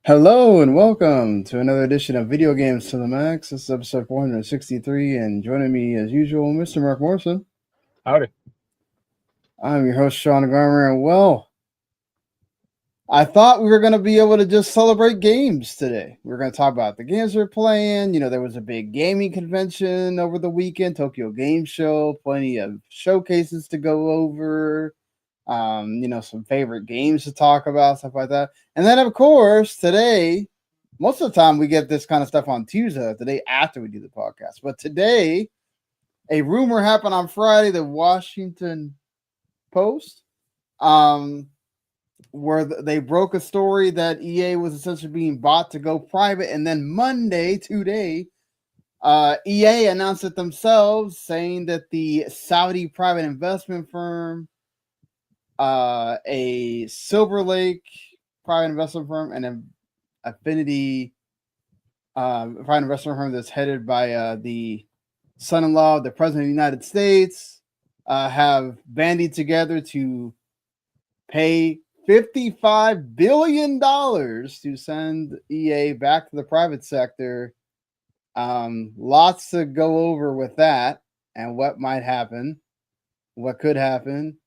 Hello and welcome to another edition of Video Games to the Max. This is episode 463, and joining me as usual, Mr. Mark Morrison. Howdy. I'm your host, Sean Garmer, and I thought we were going to be able to just celebrate games today. We were going to talk about the games we're playing. You know, there was a big gaming convention over the weekend, Tokyo Game Show, plenty of showcases to go over. Some favorite games to talk about, stuff like that. And then, of course, today, most of the time we get this kind of stuff on Tuesday, the day after we do the podcast. But today, a rumor happened on Friday, the Washington Post, where they broke a story that EA was essentially being bought to go private. And then Monday, today, EA announced it themselves, saying that the Saudi private investment firm, a Silver Lake private investment firm, and an Affinity private investment firm that's headed by the son-in-law of the President of the United States, have banded together to pay $55 billion to send EA back to the private sector. Lots to go over with that and what might happen, what could happen.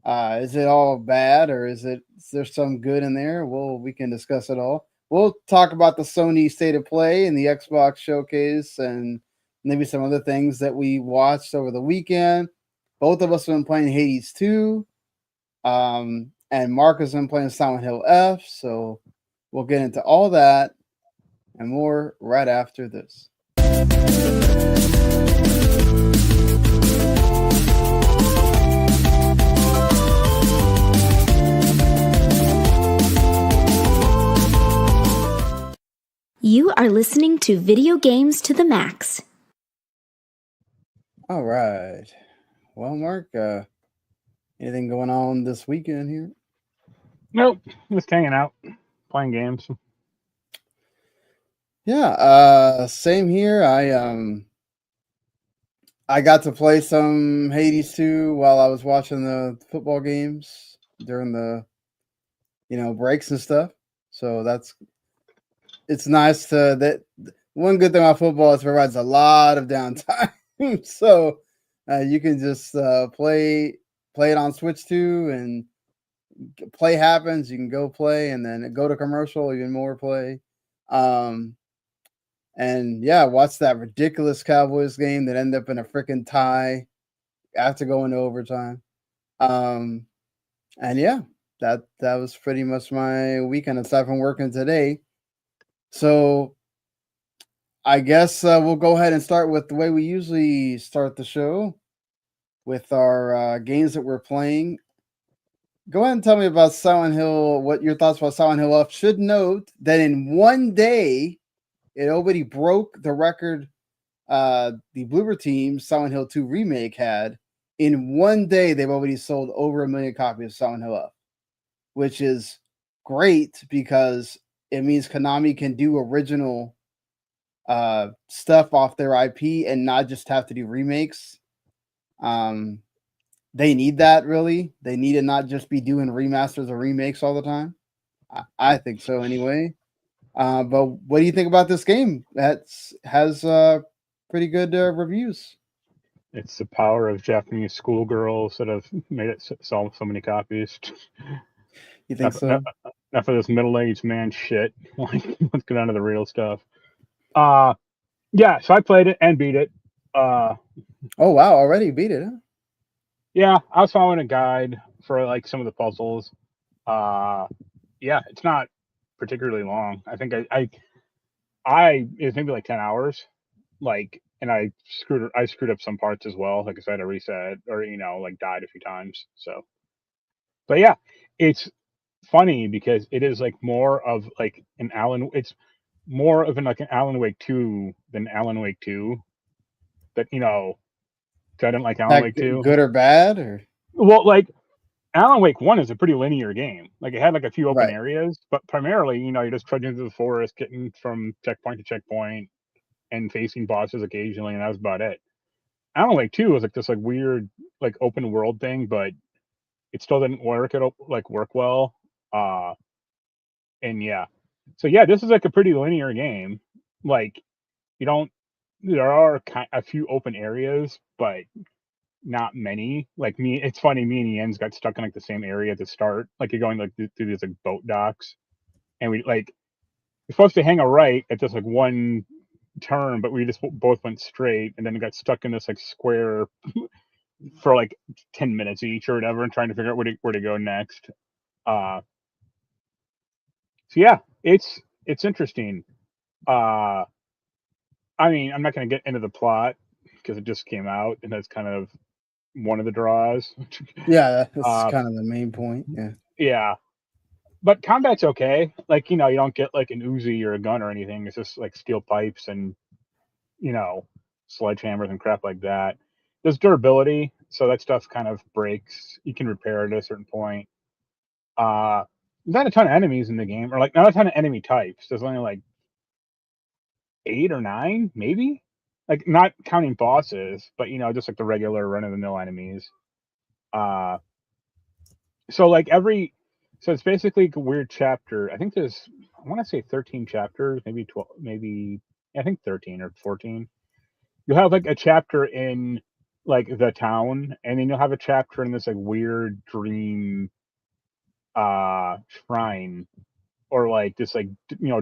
Is it all bad, or is there some good in there? Well, we can discuss it all. We'll talk about the Sony State of Play and the Xbox Showcase and maybe some other things that we watched over the weekend. Both of us have been playing Hades 2. And Marc has been playing Silent Hill F. So we'll get into all that and more right after this. You are listening to Video Games to the Max. All right. Well, Marc, anything going on this weekend here? Nope. Just hanging out, playing games. Yeah, same here. I got to play some Hades 2 while I was watching the football games during the breaks and stuff. So it's nice that one good thing about football is it provides a lot of downtime. So you can just play it on Switch 2, and play happens. You can go play and then go to commercial, even more play. And yeah, watch that ridiculous Cowboys game that ended up in a freaking tie after going to overtime. And yeah, that was pretty much my weekend aside from working today. So I guess we'll go ahead and start with the way we usually start the show, with our games that we're playing. Go ahead and tell me about Silent Hill, what your thoughts about Silent Hill F. Should note that in one day, it already broke the record the Bloober Team Silent Hill 2 remake had. In one day, they've already sold over 1 million copies of Silent Hill F, which is great because it means Konami can do original stuff off their IP and not just have to do remakes. They need that, really. They need to not just be doing remasters or remakes all the time. I think so anyway. But what do you think about this game? That has pretty good reviews. It's the power of Japanese schoolgirls that have made it sell so many copies. You think so? Enough of this middle-aged man shit. Like, let's get on to the real stuff. Yeah, so I played it and beat it. Oh wow, already beat it, huh? Yeah, I was following a guide for like some of the puzzles. Yeah, it's not particularly long. I think it's maybe like 10 hours. Like, and I screwed up some parts as well. Like I said, I reset or like died a few times. So, but yeah, it's funny because it is like more of like an Alan. It's more of an Alan Wake 2 than Alan Wake 2. That I didn't like Alan Wake 2. Good or bad, or well, like Alan Wake 1 is a pretty linear game. Like, it had like a few open right. areas, but primarily, you're just trudging through the forest, getting from checkpoint to checkpoint, and facing bosses occasionally, and that was about it. Alan Wake 2 was like this like weird like open world thing, but it still didn't work well. And yeah, So yeah, this is like a pretty linear game. Like you don't. There are a few open areas, but not many. Like me, it's funny. Me and Jens got stuck in like the same area at the start. Like you're going like through these like boat docks, and we're supposed to hang a right at this like one turn, but we just both went straight, and then got stuck in this like square for like 10 minutes each or whatever, and trying to figure out where to go next. So yeah, it's interesting. Uh, I mean, I'm not going to get into the plot because it just came out, and that's kind of one of the draws. Yeah, that's kind of the main point. Yeah. Yeah, but combat's okay. Like you don't get like an Uzi or a gun or anything. It's just like steel pipes and sledgehammers and crap like that. There's durability, so that stuff kind of breaks. You can repair it at a certain point. Not a ton of enemies in the game, or like not a ton of enemy types. There's only like 8 or 9, maybe. Like not counting bosses, but just like the regular run of the mill enemies. So like so it's basically a weird chapter. I think I want to say 13 chapters, maybe 12, maybe I think 13 or 14. You'll have like a chapter in like the town, and then you'll have a chapter in this like weird dream shrine, or like this like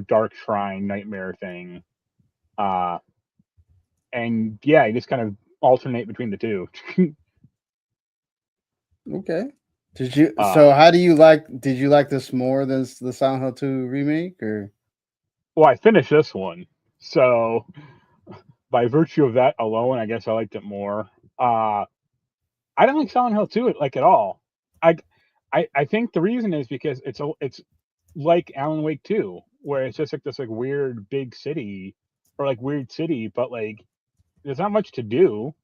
dark shrine nightmare thing. And yeah, you just kind of alternate between the two. Okay. How do you like? Did you like this more than the Silent Hill 2 remake, or? Well, I finished this one, so by virtue of that alone, I guess I liked it more. I don't like Silent Hill 2 like at all. I think the reason is because it's like Alan Wake 2, where it's just like this like weird big city, or like weird city, but like there's not much to do.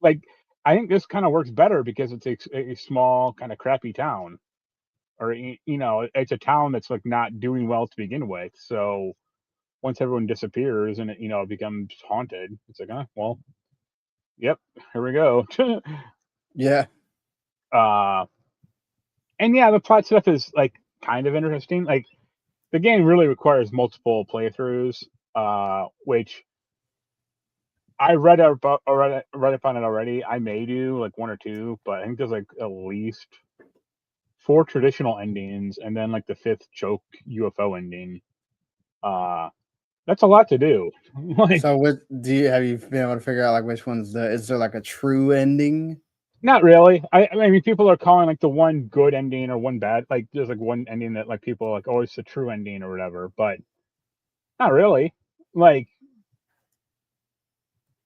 Like I think this kind of works better because it's a small kind of crappy town, or it's a town that's like not doing well to begin with. So once everyone disappears and it becomes haunted, it's like, well, yep, here we go. Yeah. And yeah, the plot stuff is like kind of interesting. Like the game really requires multiple playthroughs, which I read up on it already. I may do like 1 or 2, but I think there's like at least 4 traditional endings, and then like the 5th choke UFO ending. That's a lot to do. Like, So what have you been able to figure out like which one's is there like a true ending? not really. I mean, people are calling like the one good ending or one bad. Like there's like one ending that like people are like, oh, it's the true ending or whatever, but not really. Like,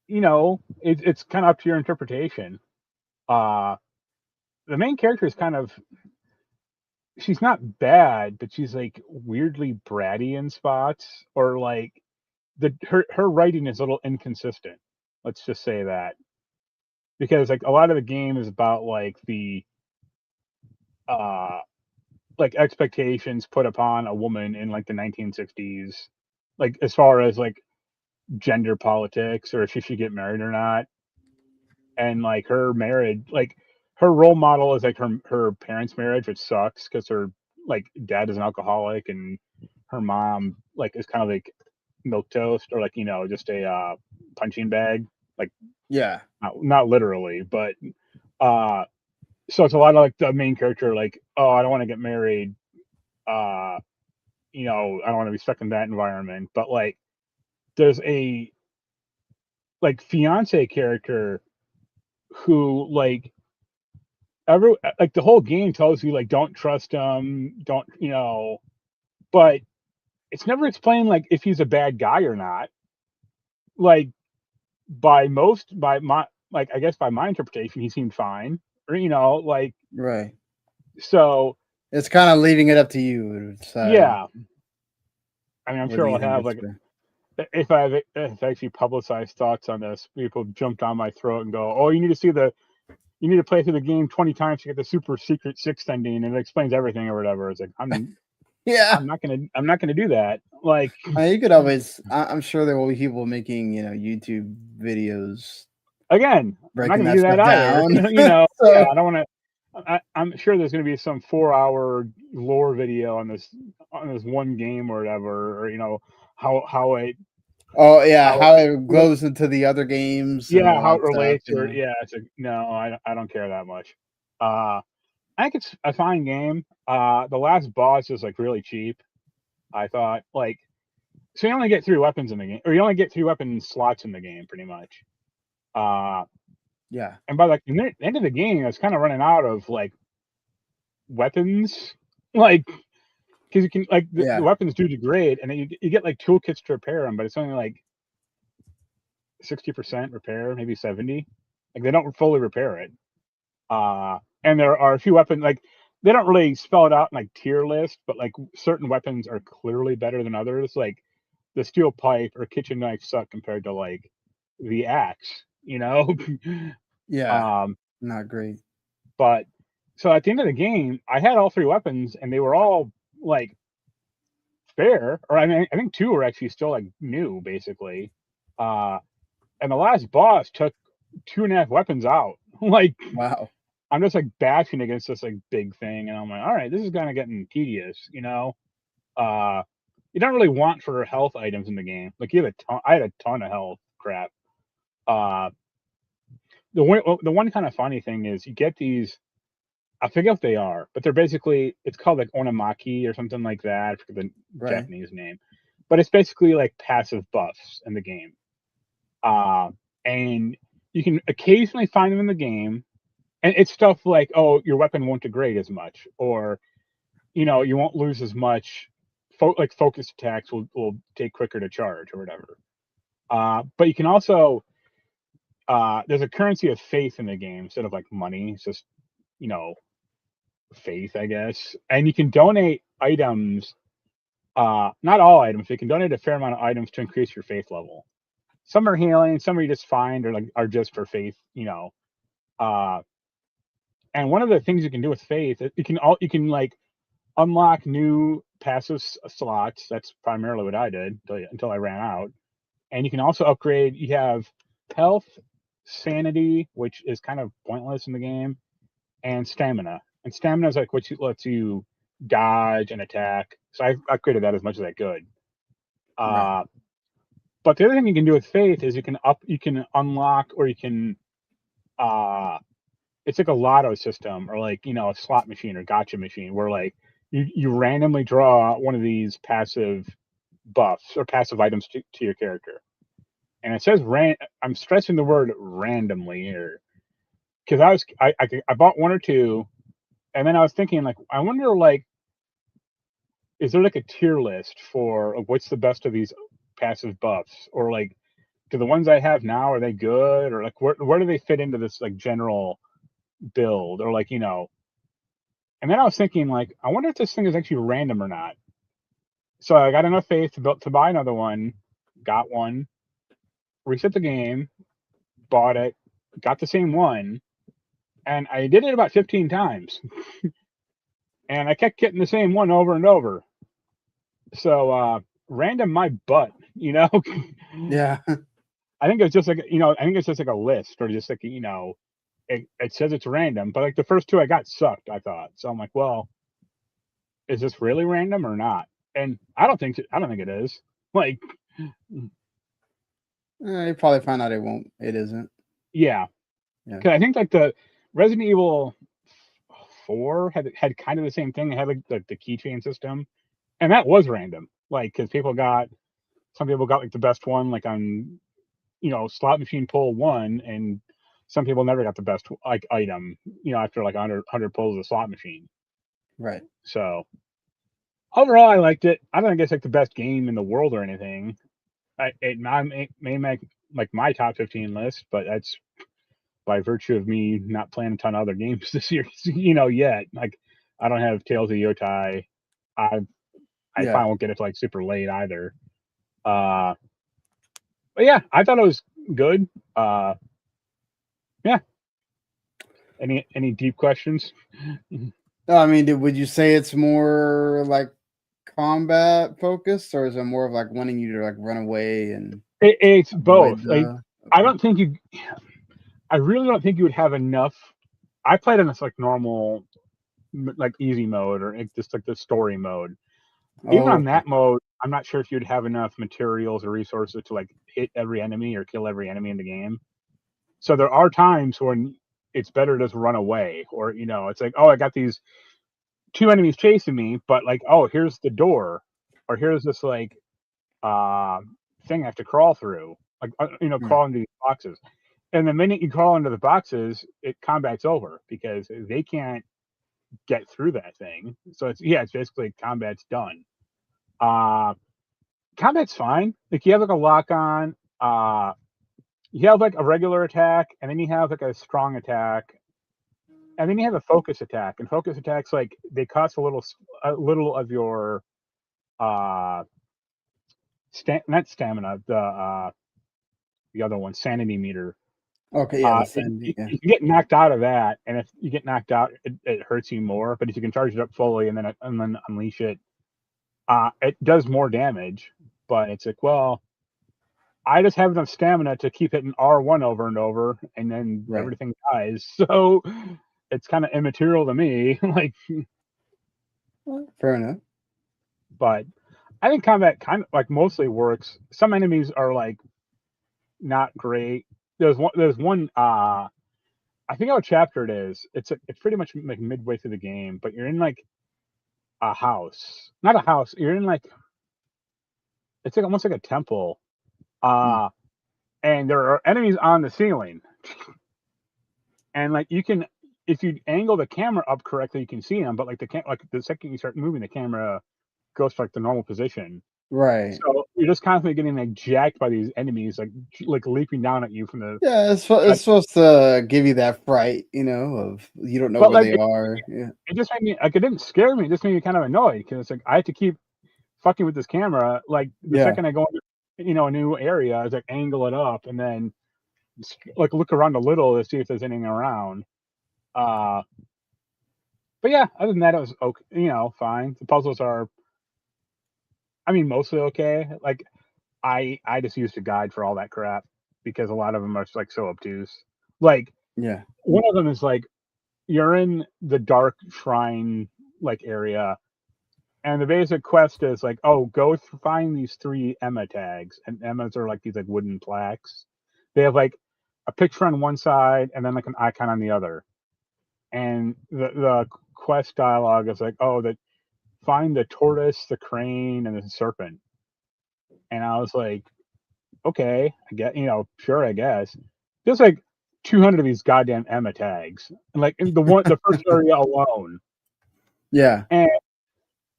it's kind of up to your interpretation. The main character is she's not bad, but she's like weirdly bratty in spots, or like her writing is a little inconsistent. Let's just say that, because like a lot of the game is about like the like expectations put upon a woman in like the 1960s, like as far as like gender politics, or if she should get married or not. And like her marriage, like her role model is like her parents' marriage, which sucks because her like dad is an alcoholic, and her mom like is kind of like milk toast, or like just a punching bag, like Yeah. not literally, but so it's a lot of like the main character like, oh, I don't want to get married, I don't want to be stuck in that environment. But like there's a like fiance character who like like the whole game tells you like don't trust him, don't but it's never explained like if he's a bad guy or not. Like by my like I guess by my interpretation he seemed fine, or like Right. so it's kind of leaving it up to you to decide. Yeah, I mean I'm sure I'll have like if I actually publicized thoughts on this, people jumped on my throat and go, oh, you need to play through the game 20 times to get the super secret 6th ending, and it explains everything or whatever. It's like I'm not gonna do that. Like you could always. I'm sure there will be people making YouTube videos. Again, I'm not gonna do that either. So, yeah, I don't want I'm sure there's going to be some 4-hour lore video on this one game or whatever, or how it Oh yeah, how how it goes into the other games and yeah, all how that it stuff. relates, or it's a no, I don't care that much. I think it's a fine game. The last boss is like really cheap. I thought so you only get 3 weapons in the game, or you only get 3 weapon slots in the game, pretty much. Yeah, And by the end of the game, I was kind of running out of weapons, like because you can the yeah, weapons do degrade, and then you get like toolkits to repair them, but it's only like 60% repair, maybe 70. Like they don't fully repair it. And there are a few weapons they don't really spell it out in like tier list, but like certain weapons are clearly better than others. Like the steel pipe or kitchen knife suck compared to like the axe, yeah. um, Not great. but so at the end of the game, I had all 3 weapons, and they were all like fair. Or I mean, I think 2 were actually still like new, basically. Uh, and the last boss took 2.5 weapons out. Like Wow. I'm just like bashing against this like big thing, and I'm like, all right, this is kind of getting tedious, Uh, you don't really want for health items in the game. Like you have a ton. I had a ton of health crap. Uh, the one kind of funny thing is you get these. I forget what they are, but they're basically it's called like onamaki or something like that. I forget the Right. Japanese name, but it's basically like passive buffs in the game. And you can occasionally find them in the game, and it's stuff like, oh, your weapon won't degrade as much, or you won't lose as much. Like focus attacks will take quicker to charge or whatever. But you can also there's a currency of faith in the game instead of like money. It's just you know faith, I guess. And you can donate items. Not all items. You can donate a fair amount of items to increase your faith level. Some are healing, some are you just find or like are just for faith. Uh, and one of the things you can do with faith, you can like unlock new passive slots. That's primarily what I did until I ran out. And you can also upgrade. You have health, sanity, which is kind of pointless in the game, and stamina. And stamina is like what lets you dodge and attack. So I upgraded that as much as I could. Right. But the other thing you can do with faith is you can unlock, or you can it's like a lotto system, or like a slot machine or gotcha machine, where like you randomly draw one of these passive buffs or passive items to your character. And it says I'm stressing the word randomly here, because I bought 1 or 2, and then I was thinking like I wonder like is there like a tier list for like, what's the best of these passive buffs, or like do the ones I have now, are they good, or like where do they fit into this like general build, or like and then I was thinking like I wonder if this thing is actually random or not. So I got enough faith to buy another one, got one, reset the game, bought it, got the same one, and I did it about 15 times. And I kept getting the same one over and over. So random my butt, Yeah. I think it's just like I think it's just like a list, or just like it says it's random, but like the first 2 I got sucked, I thought. So I'm like, well, is this really random or not? And I don't think it is. Like, You probably find out it won't. It isn't. yeah, Yeah. because I think like the Resident Evil 4 had kind of the same thing. It had like the keychain system, and that was random. Like, because some people got like the best one, like on slot machine pull 1, and some people never got the best like item, after like 100 pulls of the slot machine. Right. So overall, I liked it. I don't think it's like the best game in the world or anything. It may make like my top 15 list, but that's by virtue of me not playing a ton of other games this year, yet. Like I don't have Tales of Yotai. I Yeah. probably won't get it to like super late either. But yeah, I thought it was good. Yeah. Any deep questions? I mean, would you say it's more like combat focused, or is it more of like wanting you to like run away and It's avoid both. Like the? I Okay. don't think I really don't think you would have enough I played in this like normal, like easy mode or just like the story mode. Even Oh, on that mode, I'm not sure if you'd have enough materials or resources to like hit every enemy or kill every enemy in the game. So there are times when it's better to just run away, or it's like, oh, I got these 2 enemies chasing me, but like, oh, here's the door, or here's this like uh thing I have to crawl through, like hmm. crawl into these boxes. And the minute you crawl into the boxes, combat's over because they can't get through that thing. So it's basically combat's done. Uh Combat's fine. Like you have like a lock on. You have like a regular attack, and then you have like a strong attack, and then you have a focus attack. And focus attacks like they cost a little of your uh not stamina, the other one, sanity meter. Okay, yeah, the sandy. Yeah, You can get knocked out of that, and if you get knocked out, it hurts you more. But if you can charge it up fully and then unleash it, it does more damage. But it's like, well, I just have enough stamina to keep hitting R1 over and over, and then right. everything dies. So it's kind of immaterial to me. Like, Well, fair enough. but I think combat kind of like mostly works. Some enemies are like not great. There's one. I forget what chapter it is. It's pretty much like midway through the game, but you're in like a house, not a house. You're in like it's like almost like a temple. Hmm. Uh, and there are enemies on the ceiling. And like you can, if you angle the camera up correctly, you can see them. But like like the second you start moving, the camera goes to like the normal position. Right. So you're just constantly getting like jacked by these enemies, like leaping down at you from the. Yeah, it's supposed to give you that fright, of you don't know But where like they are. Yeah. it just made me like it didn't scare me. It just made me kind of annoyed because it's like I have to keep fucking with this camera. Like the Yeah. second I go into a new area, I like angle it up and then like look around a little to see if there's anything around. Uh, but yeah, other than that, it was okay. Fine. The puzzles are, I mean, mostly okay. Like I just used a guide for all that crap because a lot of them are like so obtuse. Like Yeah. one of them is like you're in the dark shrine like area, and the basic quest is like, oh, go find these 3 Emma tags, and Emmas are like these like wooden plaques. They have like a picture on one side and then like an icon on the other. And the quest dialogue is like, oh, that find the tortoise, the crane, and the serpent. And I was like, okay, I get, sure, I guess. There's like 200 of these goddamn Emma tags, and like in the first area alone. Yeah. And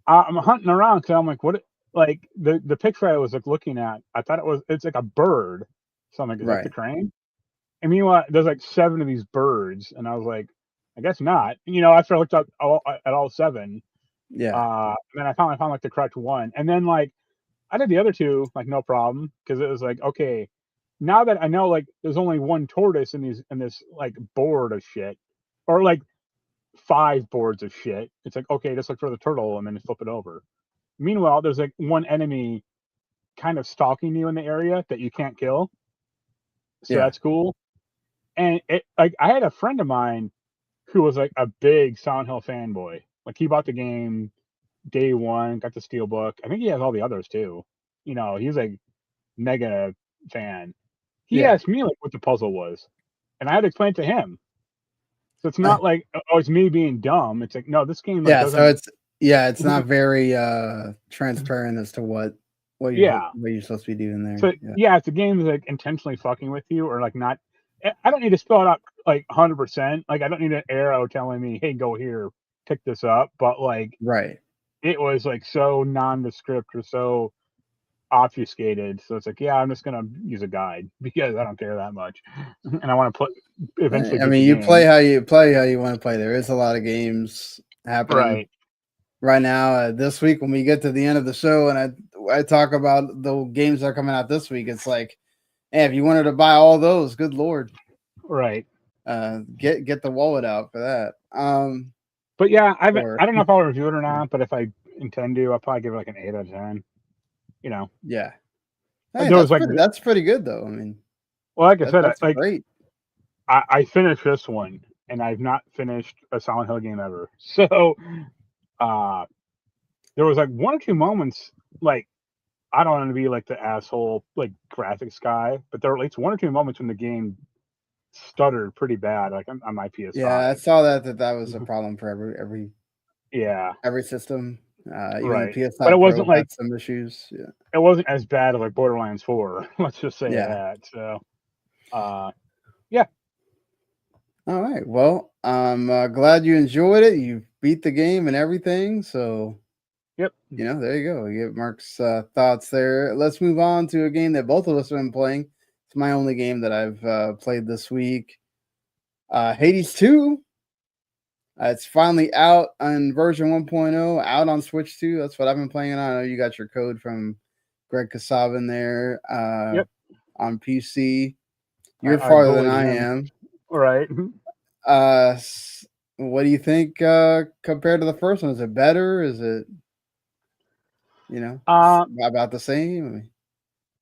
I'm hunting around because I'm like, what? Like the picture I was like looking at, I thought it's like a bird. So I'm like, is that the Right. crane? And meanwhile, there's like 7 of these birds, and I was like, I guess not. After I looked up at all 7, Yeah. and then I found like the correct one, and then like I did the other 2 like no problem because it was like, okay, now that I know like there's only one tortoise in this like board of shit, or like 5 boards of shit. It's like, okay, just look for the turtle and then flip it over. Meanwhile, there's like one enemy kind of stalking you in the area that you can't kill, so Yeah. that's cool. And it like I had a friend of mine who was like a big Silent Hill fanboy. Like he bought the game day one, got the steelbook. I think he has all the others too. He's like mega fan. He Yeah. asked me like what the puzzle was, and I had to explain it to him. So it's Uh, not like, oh, it's me being dumb. It's like, no, this game like yeah. So doesn't. it's not very transparent as to what Yeah. you're supposed to be doing there. So Yeah. yeah, if the game is like intentionally fucking with you or like not, I don't need to spell it out like 100%. Like I don't need an arrow telling me, hey, go here, pick this up. But like Right. it was like so nondescript or so obfuscated. So it's like, yeah, I'm just gonna use a guide because I don't care that much, and I want to eventually I beat the mean, you game. play how you want to play. There is a lot of games happening Right. right now. This week, when we get to the end of the show, and I talk about the games that are coming out this week, it's like, hey, if you wanted to buy all those, good lord, Right. Get the wallet out for that. But yeah, I Or don't know if I'll review it or not, but if I intend to, I'll probably give it like an 8 out of 10. yeah, hey, There was like, that's pretty good though. I mean, well, like I said, that's like great. I finished this one, and I've not finished a Silent Hill game ever. So there was like one or two moments, like, I don't want to be like the asshole like graphics guy, but there were at least one or two moments when the game stuttered pretty bad, like on my Yeah, I PS5. saw that was a problem for Yeah, every system. Even the right. But PS5 Pro had some issues. Yeah. it wasn't as bad as like Borderlands 4. Let's just say Yeah. that. So, yeah. All right. Well, I'm glad you enjoyed it. You beat the game and everything. So, Yep. there you go. You get Mark's thoughts there. Let's move on to a game that both of us have been playing. It's my only game that I've played this week. Hades 2. It's finally out on version 1.0, out on Switch 2. That's what I've been playing on. I know you got your code from Greg Kasavin there Yep. on PC. You're I farther than bullied I him. am. Right. What do you think compared to the first one? Is it better? Is it, about the same?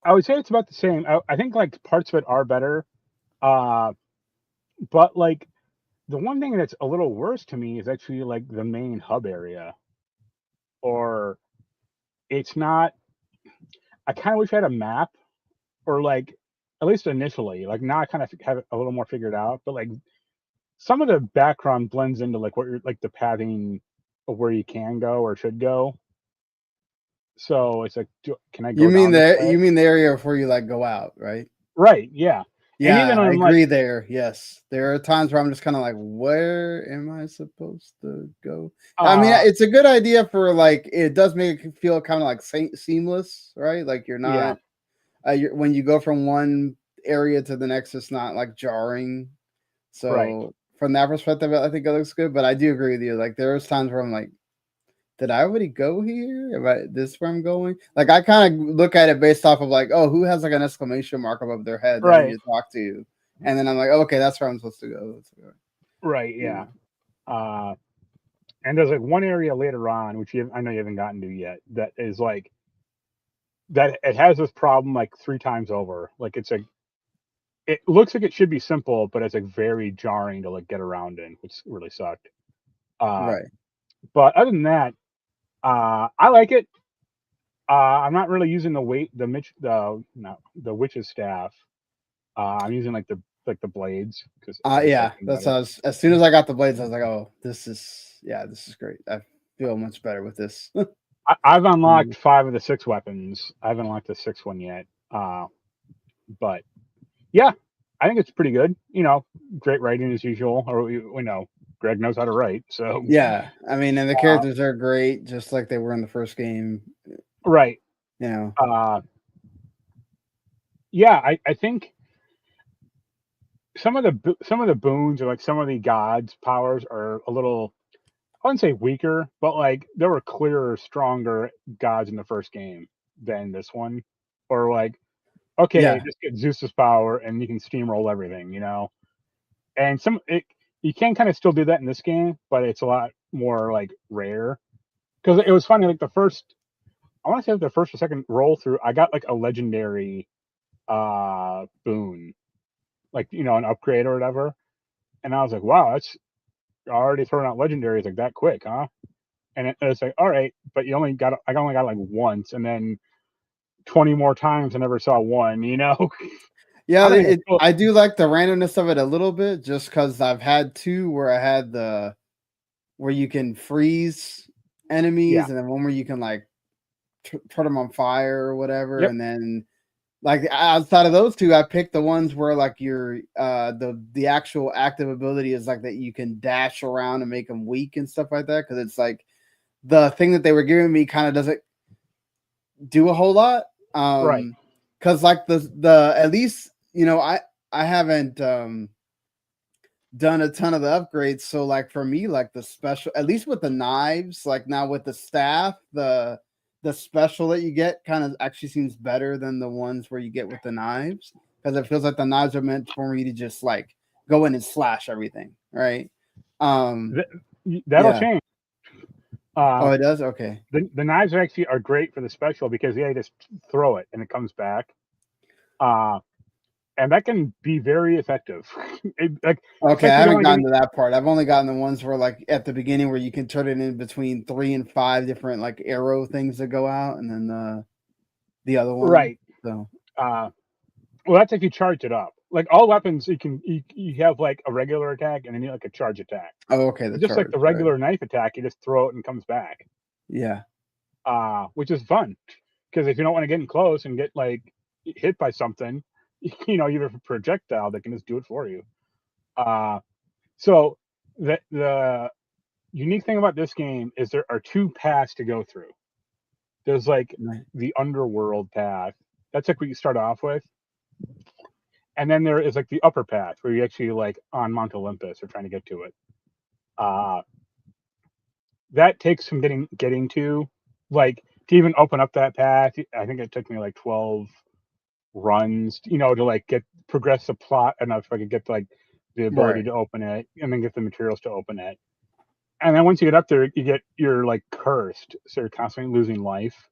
I would say it's about the same. I think like parts of it are better. But like the one thing that's a little worse to me is actually like the main hub area. Or it's not. I kind of wish I had a map, or like at least initially. Like now I kind of have it a little more figured out. But like some of the background blends into like what you're like the pathing of where you can go or should go. So it's like, can I go down this way? You mean the area before you like go out, right? Right. Yeah. Yeah, And even I on agree like, there. Yes. There are times where I'm just kind of like, where am I supposed to go? I mean, it's a good idea for like, it does make it feel kind of like seamless, right? Like you're not, when you go from one area to the next, it's not like jarring. So right. from that perspective, I think it looks good. But I do agree with you. Like there's times where I'm like, did I already go here? This where I'm going? Like I kind of look at it based off of like, oh, who has like an exclamation mark above their head that I need to talk to? And then I'm like, okay, that's where I'm supposed to go. Right. Yeah. And there's like one area later on, which I know you haven't gotten to yet, that is like that it has this problem like 3 times over. Like it's like it looks like it should be simple, but it's like very jarring to like get around in, which really sucked. Right. But other than that, I like it. I'm not really using the witch's staff. I'm using like the blades because Yeah, that's how as soon as I got the blades, I was like, oh, this is great. I feel much better with this. I've unlocked 5 of the 6 weapons. I haven't unlocked the 6th one yet. But yeah, I think it's pretty good. Great writing as usual. Or we know Greg knows how to write. So yeah, I mean, and the characters are great, just like they were in the first game. Right. Yeah, I think some of the boons or like some of the gods' powers are a little, I wouldn't say weaker, but like there were clearer, stronger gods in the first game than this one. Or like, okay, just get Zeus's power and you can steamroll everything, And you can kind of still do that in this game, but it's a lot more like rare. Because it was funny, like I want to say like the first or second roll through, I got like a legendary boon, like an upgrade or whatever, and I was like, wow, that's already throwing out legendaries like that quick, huh? And it's like, all right, but I only got like once, and then 20 more times I never saw one, Yeah, I do like the randomness of it a little bit, just because I've had 2 where I had where you can freeze enemies, and then one where you can like put them on fire or whatever, and then like outside of those 2, I picked the ones where like your the actual active ability is like that you can dash around and make them weak and stuff like that, because it's like the thing that they were giving me kind of doesn't do a whole lot. Right. Because like the at least I haven't done a ton of the upgrades, so like for me, like the special, at least with the knives, like now with the staff, the special that you get kind of actually seems better than the ones where you get with the knives, because it feels like the knives are meant for me to just like go in and slash everything, right? That'll change. Oh, it does? Okay. The knives actually are great for the special because you just throw it and it comes back. and that can be very effective. Okay, like I you haven't don't gotten get- to that part. I've only gotten the ones where like at the beginning where you can turn it in between 3 and 5 different like arrow things that go out, and then the other one. right. So Well, that's if you charge it up. Like all weapons, you have like a regular attack and then you like a charge attack. okay, the Just like charge, the right? regular knife attack, you just throw it and it comes back. Yeah. Which is fun because if you don't want to get in close and get like hit by something, either a projectile that can just do it for you. So the unique thing about this game is there are 2 paths to go through. There's like Right. the underworld path. That's like what you start off with. And then there is like the upper path where you actually like on Mount Olympus or trying to get to it. That takes some getting to. Like to even open up that path, I think it took me like 12 runs, to like progress the plot enough so I could get like the ability Right. to open it and then get the materials to open it. And then once you get up there, you're like cursed, so you're constantly losing life.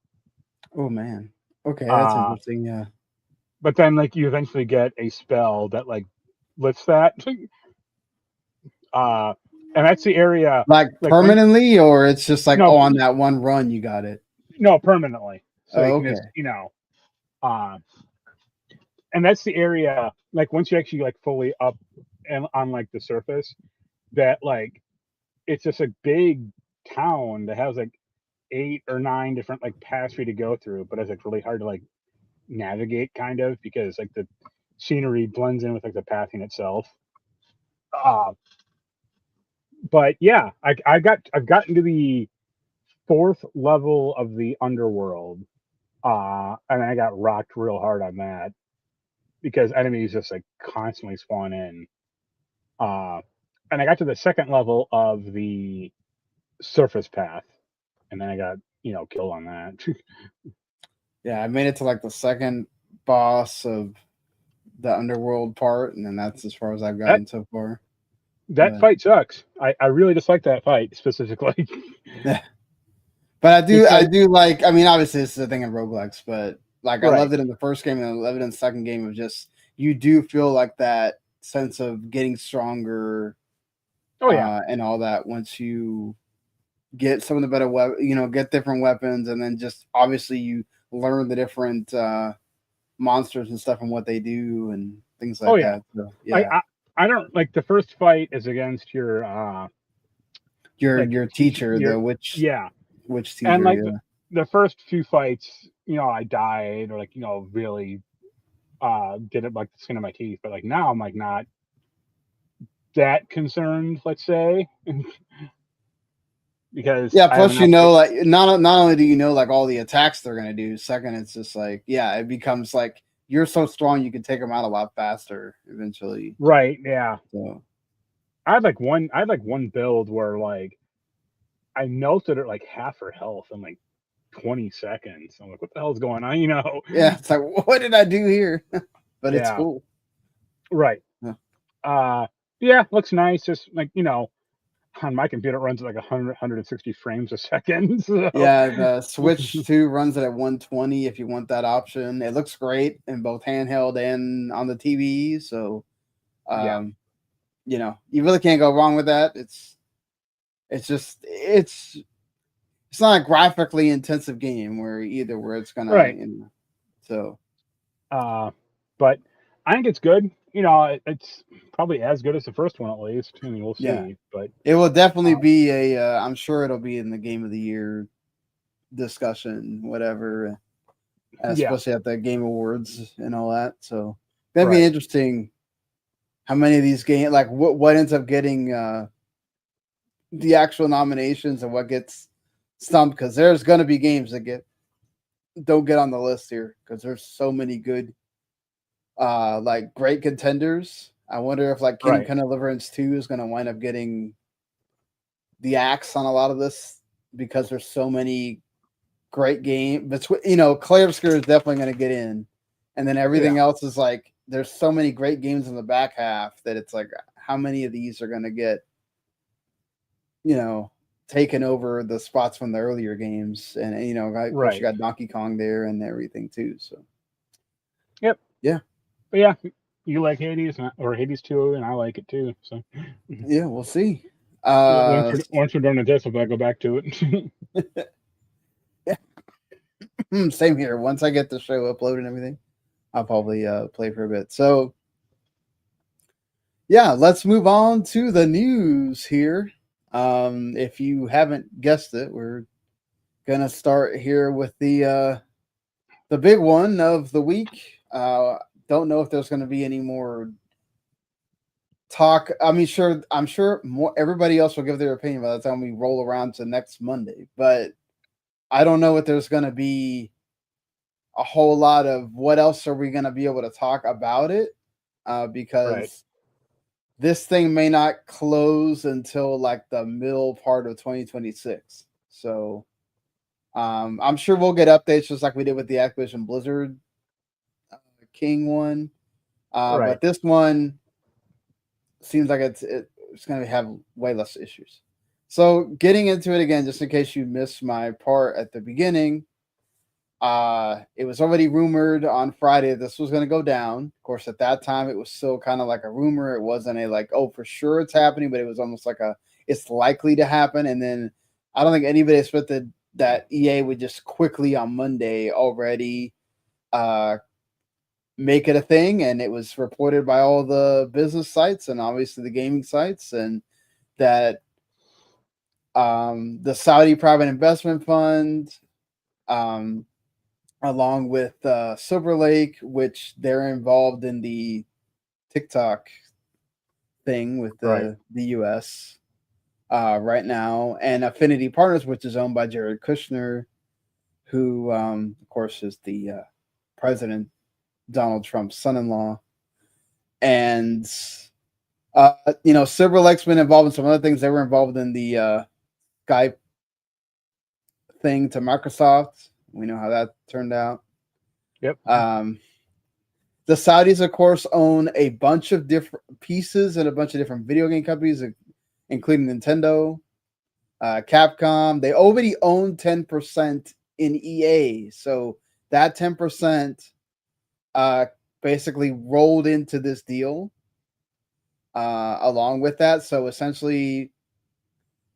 Oh man. Okay, that's interesting. Yeah. But then like you eventually get a spell that like lifts that. And that's the area Like permanently, or it's just like no, on that one run you got it. no, permanently. So you Oh, can okay. just, and that's the area like once you actually like fully up and on like the surface, that like it's just a big town that has like 8 or 9 different like paths for you to go through, but it's like really hard to like navigate kind of because like the scenery blends in with like the pathing itself. But yeah, I've gotten to the 4th level of the underworld, and I got rocked real hard on that because enemies just like constantly spawn in. And I got to the 2nd level of the surface path, and then I got killed on that. Yeah, I made it to like the second boss of the underworld part, and then that's as far as I've gotten so far. That fight sucks. I really dislike that fight specifically. Yeah. But I do like, I mean, obviously this is a thing in roguelikes, but like I loved it in the first game and I love it in the second game of just you do feel like that sense of getting stronger. Oh yeah. And all that once you get some of the better get different weapons, and then just obviously you learn the different monsters and stuff and what they do and things like that. So, yeah. I don't like the first fight is against your your teacher, the witch teacher. And like the first few fights, I died or like, really did it like the skin of my teeth. But like now I'm like not that concerned, let's say. Because plus like not only do you know like all the attacks they're gonna do, second it's just like it becomes like you're so strong you can take them out a lot faster eventually. Right, yeah. So I had like one build where like I melted at like half her health in like 20 seconds. I'm like, what the hell is going on? Yeah, it's like what did I do here? But it's cool. Right. Yeah. Looks nice. Just like, on my computer it runs at like 160 frames a second. So. Yeah, the Switch 2 runs it at 120 if you want that option. It looks great in both handheld and on the TV. So, you really can't go wrong with that. It's not a graphically intensive game where it's gonna right. So, but I think it's good. It's probably as good as the first one at least. I mean, we'll see. Yeah. But it will definitely be I'm sure it'll be in the Game of the Year discussion, whatever, especially at the Game Awards and all that. So that'd be interesting. How many of these games, like what ends up getting the actual nominations and what gets stumped? Because there's going to be games that don't get on the list here because there's so many good, like great contenders. I wonder if like Kingdom Come Deliverance 2 is going to wind up getting the axe on a lot of this because there's so many great games. But Clay Obscure is definitely going to get in, and then everything else is like there's so many great games in the back half that it's like how many of these are going to get taken over the spots from the earlier games, and of course you got Donkey Kong there and everything too. So yep, yeah, but yeah, You like Hades or Hades 2, and I like it too. So Yeah, we'll see. once we're done with this, I'll go back to it. Same here. Once I get the show uploaded and everything, I'll probably play for a bit. So, yeah, let's move on to the news here. If you haven't guessed it, we're gonna start here with the big one of the week. Don't know if there's going to be any more talk. I mean, I'm sure more everybody else will give their opinion by the time we roll around to next Monday, but I don't know if there's going to be a whole lot of what else are we going to be able to talk about it, because Right. this thing may not close until like the middle part of 2026. So I'm sure we'll get updates just like we did with the Activision Blizzard King one. Right. But this one seems like it's going to have way less issues. So getting into it again, just in case you missed my part at the beginning, it was already rumored on Friday this was going to go down. Of course, at that time, it was still kind of like a rumor. It wasn't a like, oh, for sure it's happening, but it was almost like a, it's likely to happen. And then I don't think anybody expected that EA would just quickly on Monday already make it a thing. And it was reported by all the business sites and obviously the gaming sites, and that the Saudi private investment fund, along with Silver Lake, which they're involved in the TikTok thing with the US right now, and Affinity Partners, which is owned by Jared Kushner, who, of course, is the President Donald Trump's son-in-law. And, Silver Lake's been involved in some other things. They were involved in the Skype thing to Microsoft. We know how that turned out. Yep. The Saudis, of course, own a bunch of different pieces and a bunch of different video game companies, including Nintendo, Capcom. They already own 10% in EA. So that 10% basically rolled into this deal along with that. So essentially,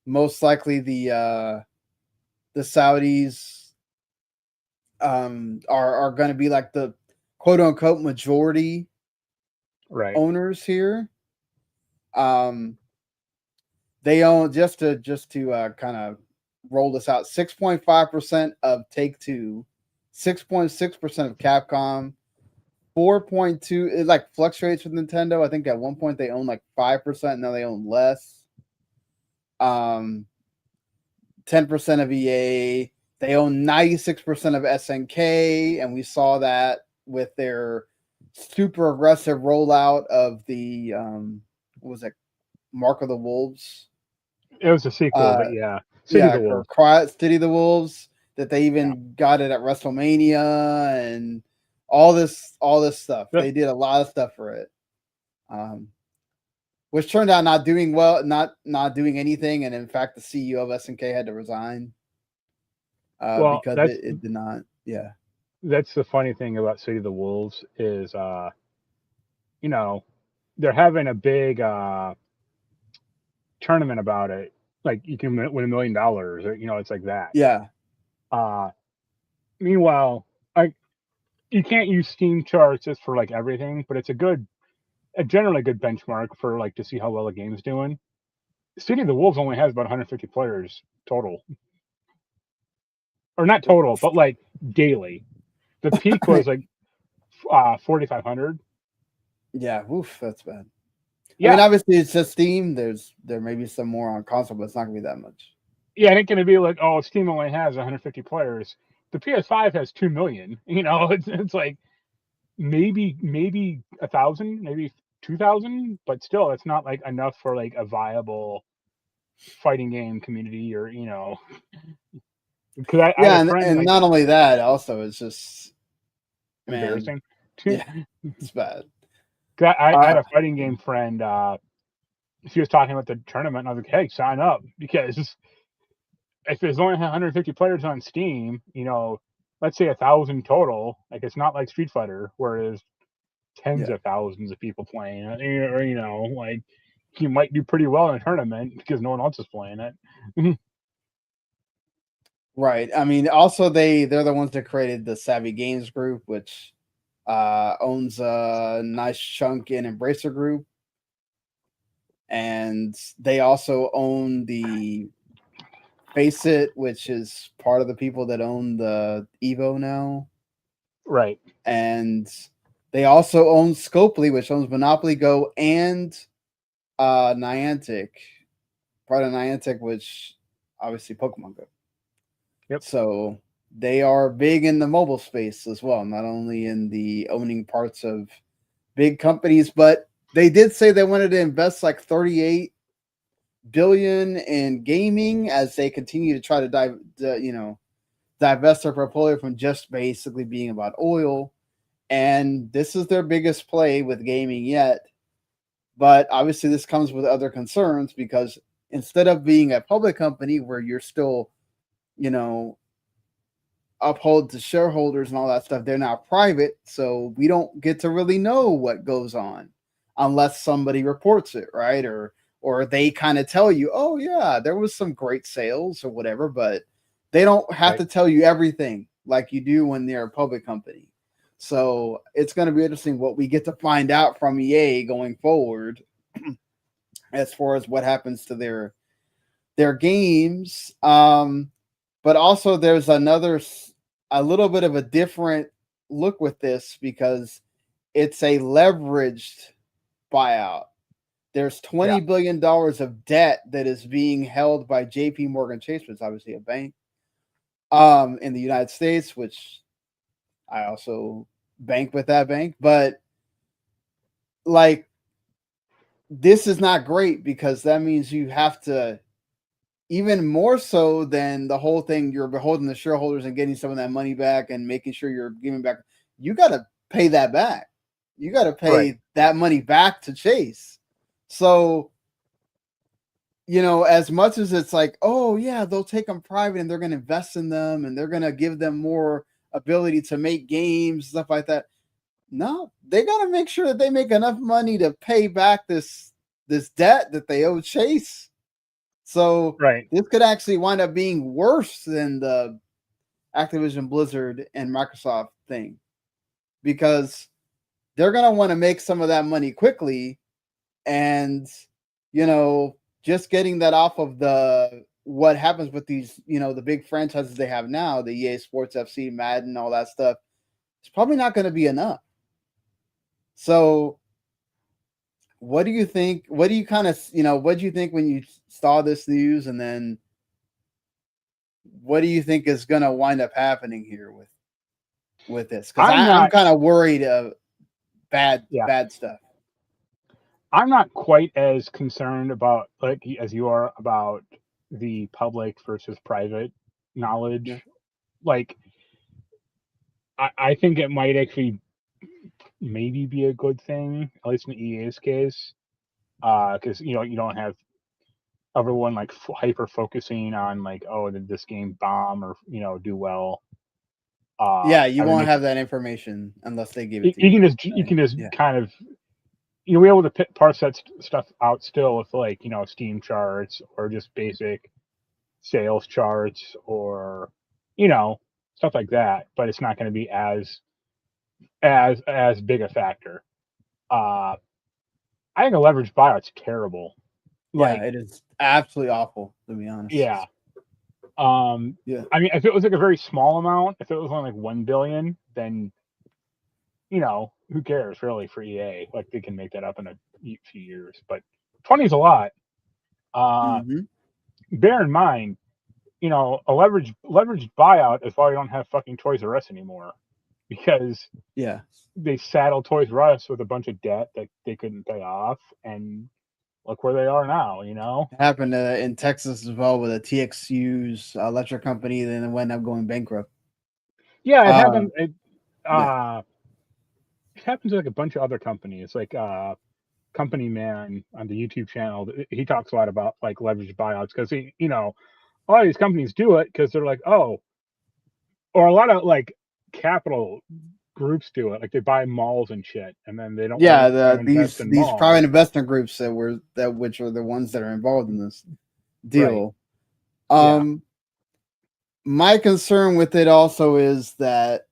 most likely the Saudis are going to be like the quote unquote majority owners here. They own, just to kind of roll this out, 6.5% of Take-Two, 6.6% of Capcom, 4.2. It like fluctuates with Nintendo. I think at one point they owned like 5%. Now they own less. 10% of EA. They own 96% of SNK, and we saw that with their super aggressive rollout of the what was it, Mark of the Wolves? It was a sequel, but yeah, City of the Wolves. City of the Wolves. That they even got it at WrestleMania and all this stuff. Yeah. They did a lot of stuff for it, which turned out not doing well, not doing anything, and in fact, the CEO of SNK had to resign because it did not. Yeah, that's the funny thing about City of the Wolves is, they're having a big tournament about it. Like you can win $1 million, or it's like that. Yeah. Meanwhile, you can't use Steam charts just for like everything, but it's a generally good benchmark for like to see how well a game's doing. City of the Wolves only has about 150 players total, or not total, but like daily. The peak was like 4,500. Yeah, oof, that's bad. Yeah. I mean, obviously it's just Steam. There may be some more on console, but it's not gonna be that much. Yeah, it ain't gonna be like, oh, Steam only has 150 players. The PS5 has 2 million. It's like maybe 1,000, maybe 2,000, but still, it's not like enough for like a viable fighting game community, or Because I have a friend, and like, not only that, also it's just embarrassing. Yeah, it's bad. I had a fighting game friend. She was talking about the tournament, and I was like, "Hey, sign up," because if there's only 150 players on Steam, let's say 1,000 total. Like, it's not like Street Fighter, whereas tens of thousands of people playing it, or like you might do pretty well in a tournament because no one else is playing it. Right. I mean, also they're the ones that created the Savvy Games Group, which owns a nice chunk in Embracer Group, and they also own the Face It, which is part of the people that own the Evo now, Right. and they also own Scopely, which owns Monopoly Go and Niantic, part of Niantic, which obviously Pokemon Go. Yep. So they are big in the mobile space as well, not only in the owning parts of big companies, but they did say they wanted to invest like 38 billion in gaming as they continue to try to divest their portfolio from just basically being about oil. And this is their biggest play with gaming yet. But obviously, this comes with other concerns because instead of being a public company where you're still, uphold to shareholders and all that stuff, they're now private. So we don't get to really know what goes on unless somebody reports it, right? Or they kind of tell you, oh yeah, there was some great sales or whatever, but they don't have to tell you everything like you do when they're a public company. So it's going to be interesting what we get to find out from EA going forward as far as what happens to their games. But also there's a little bit of a different look with this because it's a leveraged buyout. There's $20 billion of debt that is being held by JP Morgan Chase, which is obviously a bank in the United States, which I also bank with that bank. But like, this is not great because that means you have to, even more so than the whole thing, you're beholden the shareholders and getting some of that money back and making sure you're giving back. You got to pay that back. You got to pay that money back to Chase. So, as much as it's like, oh yeah, they'll take them private and they're going to invest in them and they're going to give them more ability to make games, stuff like that. No, they got to make sure that they make enough money to pay back this debt that they owe Chase. So this could actually wind up being worse than the Activision Blizzard and Microsoft thing because they're going to want to make some of that money quickly. And, just getting that off of what happens with these, the big franchises they have now, the EA Sports FC, Madden, all that stuff, it's probably not going to be enough. So what do you think? What do you kind of, what do you think when you saw this news? And then what do you think is going to wind up happening here with this? Because I'm kind of worried of bad stuff. I'm not quite as concerned about as you are about the public versus private knowledge. Yeah. Like, I think it might actually maybe be a good thing, at least in EA's case, because you don't have everyone like hyper focusing on like, oh, did this game bomb or do well. You won't have that information unless they give it to you. You can just kind of be able to parse that stuff out still with like Steam charts or just basic sales charts or stuff like that, but it's not going to be as big a factor. I think a leveraged buyout's terrible. Yeah, it is absolutely awful, to be honest. Yeah. I mean, if it was like a very small amount, if it was only like 1 billion, then who cares really for EA? Like they can make that up in a few years, but 20 is a lot. Bear in mind, a leveraged buyout is why we don't have fucking Toys R Us anymore, because they saddled Toys R Us with a bunch of debt that they couldn't pay off, and look where they are now. It happened in Texas as well with a TXU's electric company, then it wound up going bankrupt. Yeah, it happened. It happens to like a bunch of other companies, like Company Man on the YouTube channel. He talks a lot about like leveraged buyouts because a lot of these companies do it because they're like, oh, or a lot of like capital groups do it. Like they buy malls and shit, and then they don't. Yeah, want to invest in these malls. private investment groups which are the ones that are involved in this deal. Right. My concern with it also is that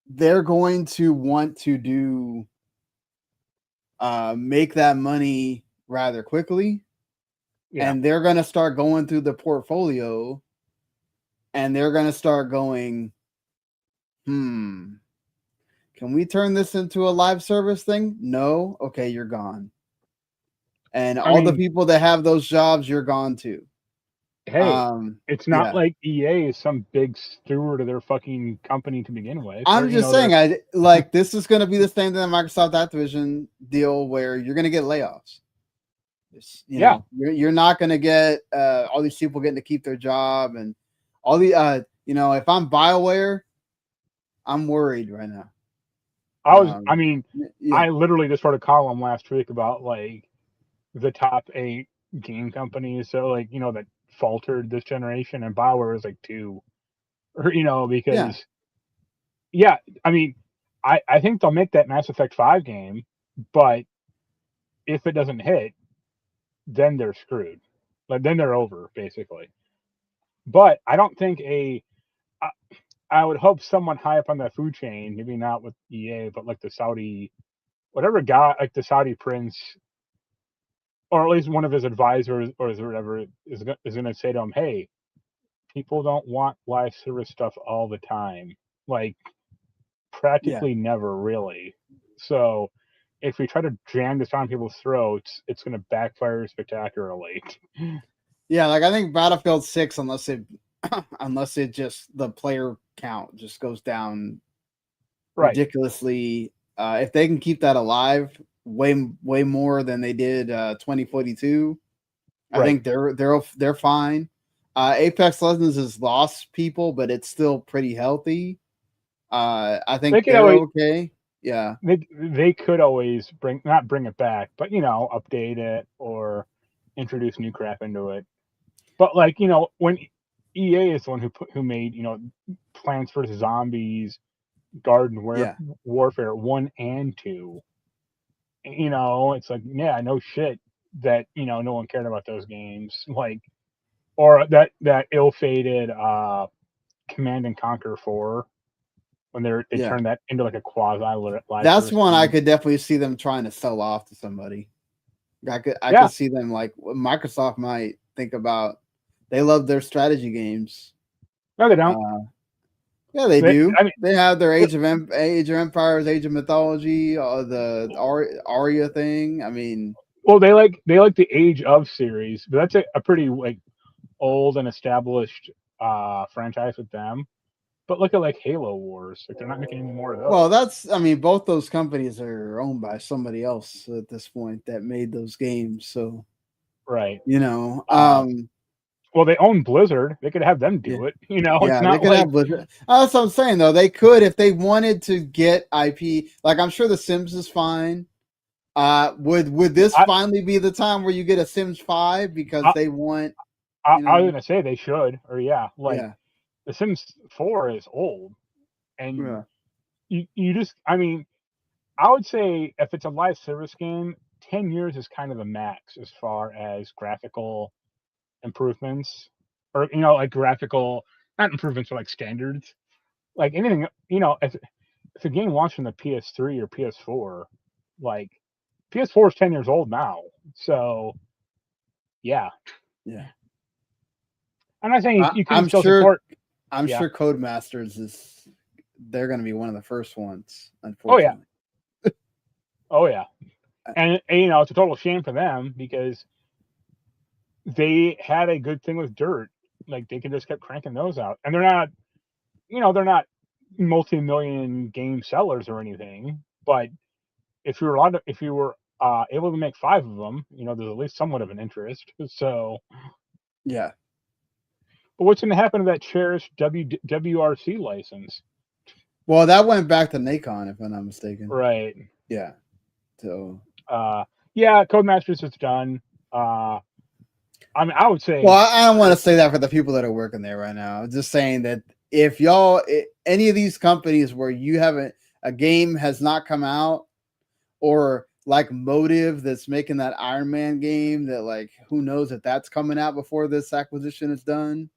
they're going to want to make that money rather quickly. Yeah. And they're going to start going through the portfolio and they're going to start going, can we turn this into a live service thing? No. Okay, you're gone. And the people that have those jobs, you're gone too. Hey, it's not like EA is some big steward of their fucking company to begin with. I'm just saying, this is going to be the same thing the Microsoft Activision deal where you're going to get layoffs. You know, you're not going to get all these people getting to keep their job and all the if I'm BioWare, I'm worried right now. I literally just wrote a column last week about like the top 8 game companies, so like that faltered this generation, and BioWare was like 2, or because I think they'll make that Mass Effect 5 game, but if it doesn't hit, then they're screwed. Like then they're over basically. But I don't think I would hope someone high up on the food chain, maybe not with EA, but like the Saudi, whatever guy, like the Saudi prince, or at least one of his advisors or whatever is going to say to him, hey, people don't want live service stuff all the time. Like practically never really. So if we try to jam this down people's throats, it's going to backfire spectacularly. Yeah, like I think Battlefield 6, unless it just the player count just goes down ridiculously. If they can keep that alive way more than they did 2042, I think they're fine. Apex Legends has lost people, but it's still pretty healthy. I think they're okay. Yeah, they could always not bring it back, but update it or introduce new crap into it. But like when EA is the one who made Plants vs Zombies, Garden Warfare 1 and 2, it's like no shit that no one cared about those games, like, or that ill-fated Command and Conquer 4 when they turned that into like a quasi live. That's one I could definitely see them trying to sell off to somebody. I could see them like Microsoft might think about. They love their strategy games. No, they don't. Yeah, they do. They have their Age of Empires, Age of Mythology, the Aria thing. Well, they like the Age of series, but that's a pretty like old and established franchise with them. But look at like Halo Wars. Like they're not making any more of those. Well, both those companies are owned by somebody else at this point that made those games. So, right. Well, they own Blizzard. They could have them do it. It's not they could have Blizzard. That's what I'm saying, though. They could if they wanted to get IP. Like I'm sure The Sims is fine. Would this finally be the time where you get a Sims 5 because they want? I was gonna say they should, or The Sims 4 is old, and you just. I would say if it's a live service game, 10 years is kind of the max as far as graphical improvements, or like graphical, not improvements, but like standards, like anything. If a game launched on the PS3 or PS4, like PS4 is 10 years old now, so yeah. I'm not saying you can still support. I'm sure Codemasters they're going to be one of the first ones, unfortunately. Oh yeah. And it's a total shame for them because they had a good thing with Dirt. Like they could just kept cranking those out, and they're not multi-million game sellers or anything. But if you were able to make 5 of them, there's at least somewhat of an interest. So yeah. But what's going to happen to that cherished WRC license? Well, that went back to Nacon, if I'm not mistaken. Right. Yeah. So. Codemasters is done. I would say. Well, I don't want to say that for the people that are working there right now. I'm just saying that if y'all, any of these companies where you haven't a game has not come out, or like Motive that's making that Iron Man game that like who knows if that's coming out before this acquisition is done.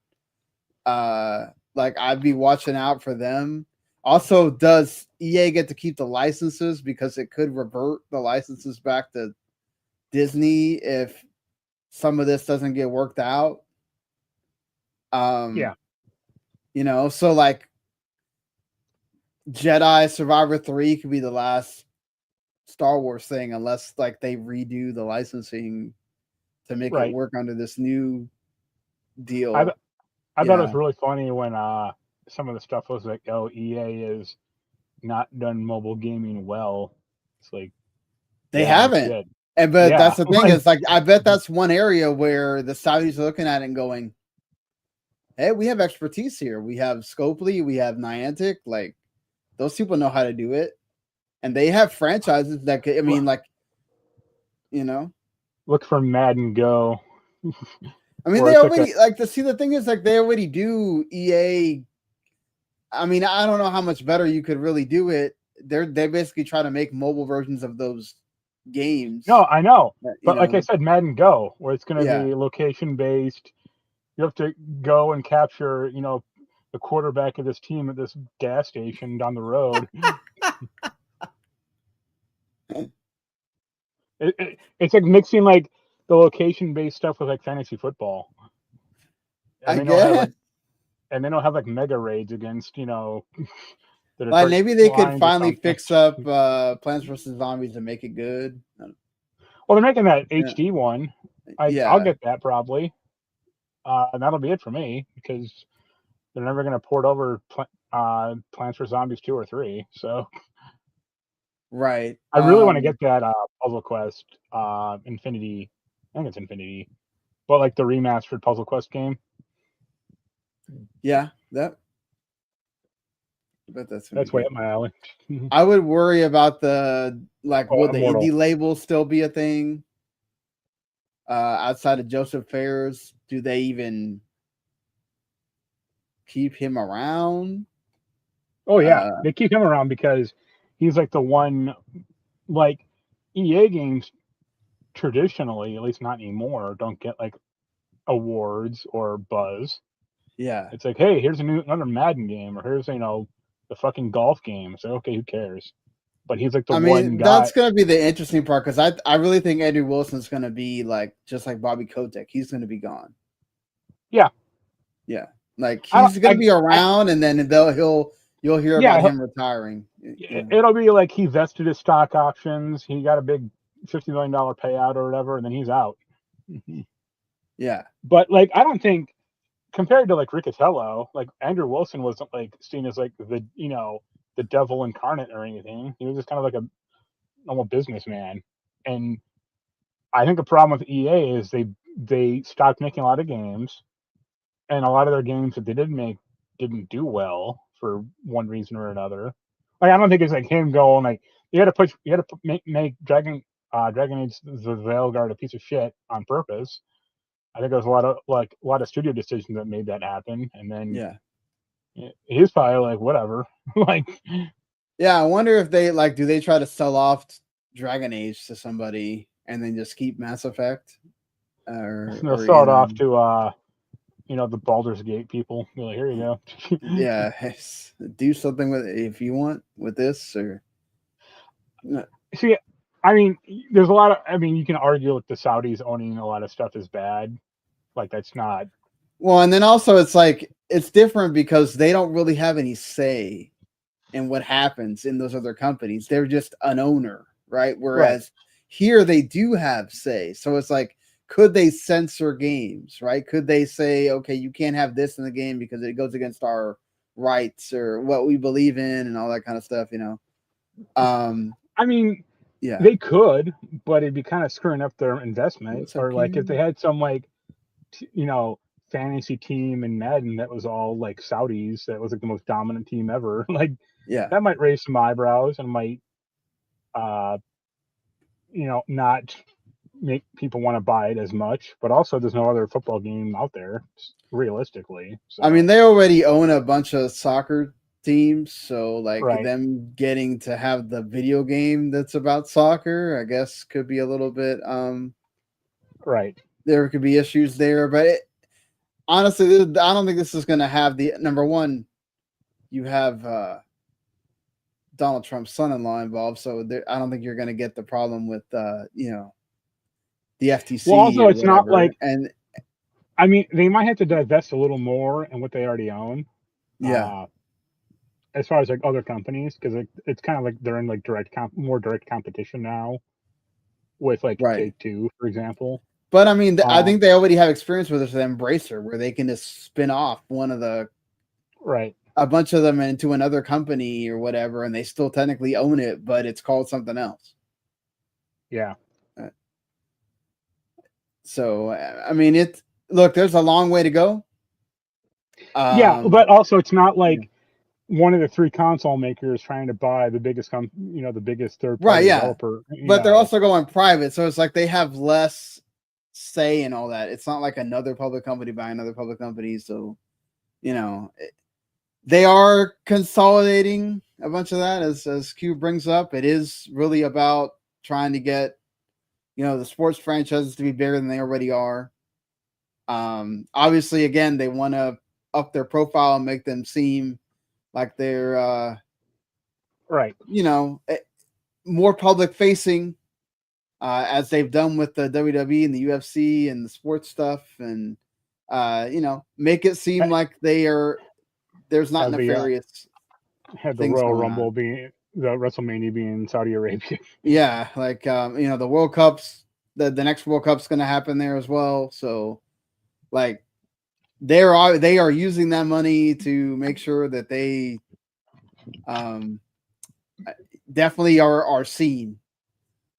Like I'd be watching out for them. Also, does EA get to keep the licenses, because it could revert the licenses back to Disney if some of this doesn't get worked out? Yeah. You know, so like Jedi Survivor 3 could be the last Star Wars thing unless like they redo the licensing to make it work under this new deal. I thought it was really funny when some of the stuff was like, oh, EA is not done mobile gaming well. It's like they haven't. And but that's the thing, is like I bet that's one area where the Saudis are looking at it and going, hey, we have expertise here. We have Scopely, we have Niantic, like those people know how to do it. And they have franchises that could, I mean, like, you know, look for Madden Go. I mean, they already like to see, the thing is like they already do EA. I mean, I don't know how much better you could really do it. They basically try to make mobile versions of those games. No, I know. But like I said, Madden Go, where it's going to be location based. You have to go and capture, you know, the quarterback of this team at this gas station down the road. It's like mixing like the location based stuff with like fantasy football. And they don't have like mega raids against, you know. Like maybe they could finally fix up Plants vs. Zombies and make it good. Well, they're making that HD one. I'll get that probably. And that'll be it for me, because they're never going to port over Plants vs. Zombies 2 or 3. So, right. I really want to get that Puzzle Quest Infinity. I think it's Infinity, but like the remastered Puzzle Quest game. Yeah, but that's way up my alley. I would worry about the will the indie label still be a thing? Outside of Joseph Fares, do they even keep him around? Oh yeah, they keep him around because he's like the one. Like EA games traditionally, at least not anymore, don't get like awards or buzz. Yeah, it's like, hey, here's another Madden game, or here's the fucking golf game. So okay, who cares? But he's like the one guy. That's gonna be the interesting part, because I really think Andrew Wilson's gonna be like just like Bobby Kotick. He's gonna be gone. Yeah. Like he's gonna be around, and then you'll hear about him retiring. It'll be like he vested his stock options. He got a big $50 million payout or whatever, and then he's out. Yeah, but like I don't think, compared to like Riccatello, like Andrew Wilson wasn't like seen as like the the devil incarnate or anything. He was just kind of like a normal businessman. And I think the problem with EA is they stopped making a lot of games, and a lot of their games that they did make didn't do well for one reason or another. Like I don't think it's like him going like you had to make Dragon Age the Veilguard a piece of shit on purpose. I think there was a lot of studio decisions that made that happen, and then he's probably like whatever. Like I wonder if they do they try to sell off Dragon Age to somebody and then just keep Mass Effect, or they'll sell it off to the Baldur's Gate people. Be like, here you go. Do something with it if you want with this, or see. I mean, there's a lot of. I mean, you can argue with the Saudis owning a lot of stuff is bad. Like that's not. Well, and then also it's like it's different because they don't really have any say in what happens in those other companies. They're just an owner, right? Whereas here they do have say. So it's like, could they censor games, right? Could they say, okay, you can't have this in the game because it goes against our rights or what we believe in and all that kind of stuff, I mean, they could, but it'd be kind of screwing up their investment. Or like if they had some fantasy team in Madden that was all like Saudis, that was like the most dominant team ever. Like that might raise some eyebrows and might not make people want to buy it as much. But also there's no other football game out there realistically. So. I mean, they already own a bunch of soccer teams. So like Right. them getting to have the video game that's about soccer, I guess could be a little bit Right. there could be issues there, but honestly, I don't think this is going to have the number one. You have Donald Trump's son-in-law involved, so I don't think you're going to get the problem with the FTC Well, also, or it's not whatever. like, And I mean, they might have to divest a little more in what they already own. yeah, As far as like other companies, because it's kind of like they're in like more direct competition now with like right. Take-Two, for example. But I mean, I Um, think they already have experience with this Embracer, where they can just spin off right. a bunch of them into another company or whatever, and they still technically own it, but it's called something else. Yeah. So I mean, look, there's a long way to go. Yeah, but also it's not like yeah. one of the three console makers trying to buy the biggest the biggest third Right, party yeah. developer. But they're also going private, so it's like they have less say in all that. It's not like another public company buying another public company. So, they are consolidating a bunch of that, as Q brings up. It is really about trying to get, the sports franchises to be bigger than they already are. Obviously, again, they want to up their profile and make them seem like they're, right. more public facing, as they've done with the WWE and the UFC and the sports stuff, and make it seem like there's not nefarious Had the things Royal going Rumble on. being the WrestleMania being in Saudi Arabia. Yeah, like the World Cups, the next World Cup's going to happen there as well. So, like, they are using that money to make sure that they definitely are seen.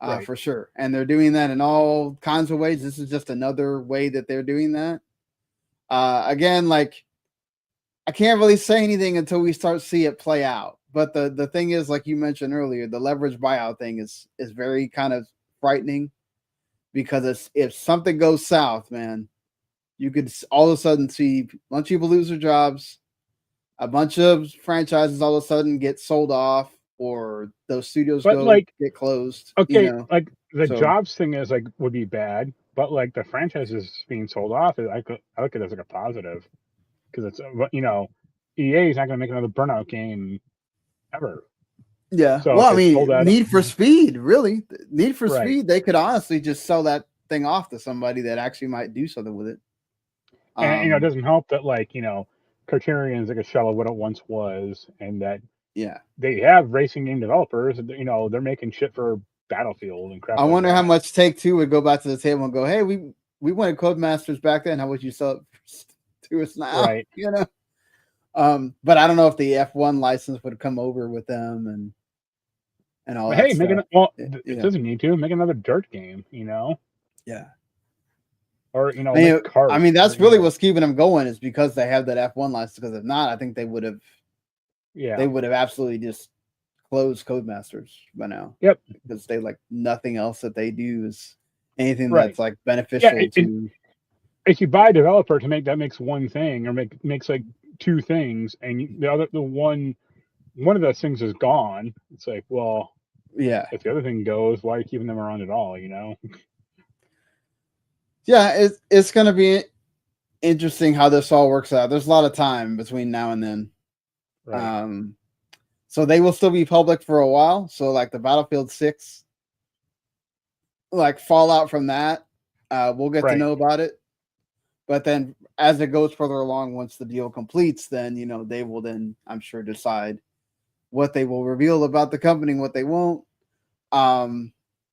Right. For sure. And they're doing that in all kinds of ways. This is just another way that they're doing that. Again, like, I can't really say anything until we start to see it play out. But the thing is, like you mentioned earlier, the leverage buyout thing is very kind of frightening, because if something goes south, man, you could all of a sudden see a bunch of people lose their jobs, a bunch of franchises all of a sudden get sold off, or those studios get closed. Okay, like the So, jobs thing is like would be bad, but like the franchises being sold off, I look at it as like a positive, because it's EA is not going to make another Burnout game ever. yeah. So Well, if I they sold mean, that, Need for Speed, really. Need for right. Speed, they could honestly just sell that thing off to somebody that actually might do something with it. And it doesn't help that Criterion's like a shell of what it once was, and that they have racing game developers. They're making shit for Battlefield and crap. I wonder like how much Take-Two would go back to the table and go, "Hey, we wanted Codemasters back then. How would you sell it to us now?" Right. But I don't know if the F1 license would come over with them and all that stuff. It doesn't need to make another dirt game, Yeah. Or make cars. I mean, that's really what's keeping them going, is because they have that F1 license. Because if not, I think they would have. Yeah. They would have absolutely just closed Codemasters by now. Yep. Because they nothing else that they do is anything Right. that's like beneficial to. If you buy a developer to makes one thing, or makes like two things, and one of those things is gone, it's like, well, yeah. If the other thing goes, why are you keeping them around at all? Yeah, it's going to be interesting how this all works out. There's a lot of time between now and then. Right. So they will still be public for a while. So like the Battlefield 6, like fallout from that, we'll get to know about it. But then as it goes further along, once the deal completes, then, they will then, I'm sure, decide what they will reveal about the company and what they won't.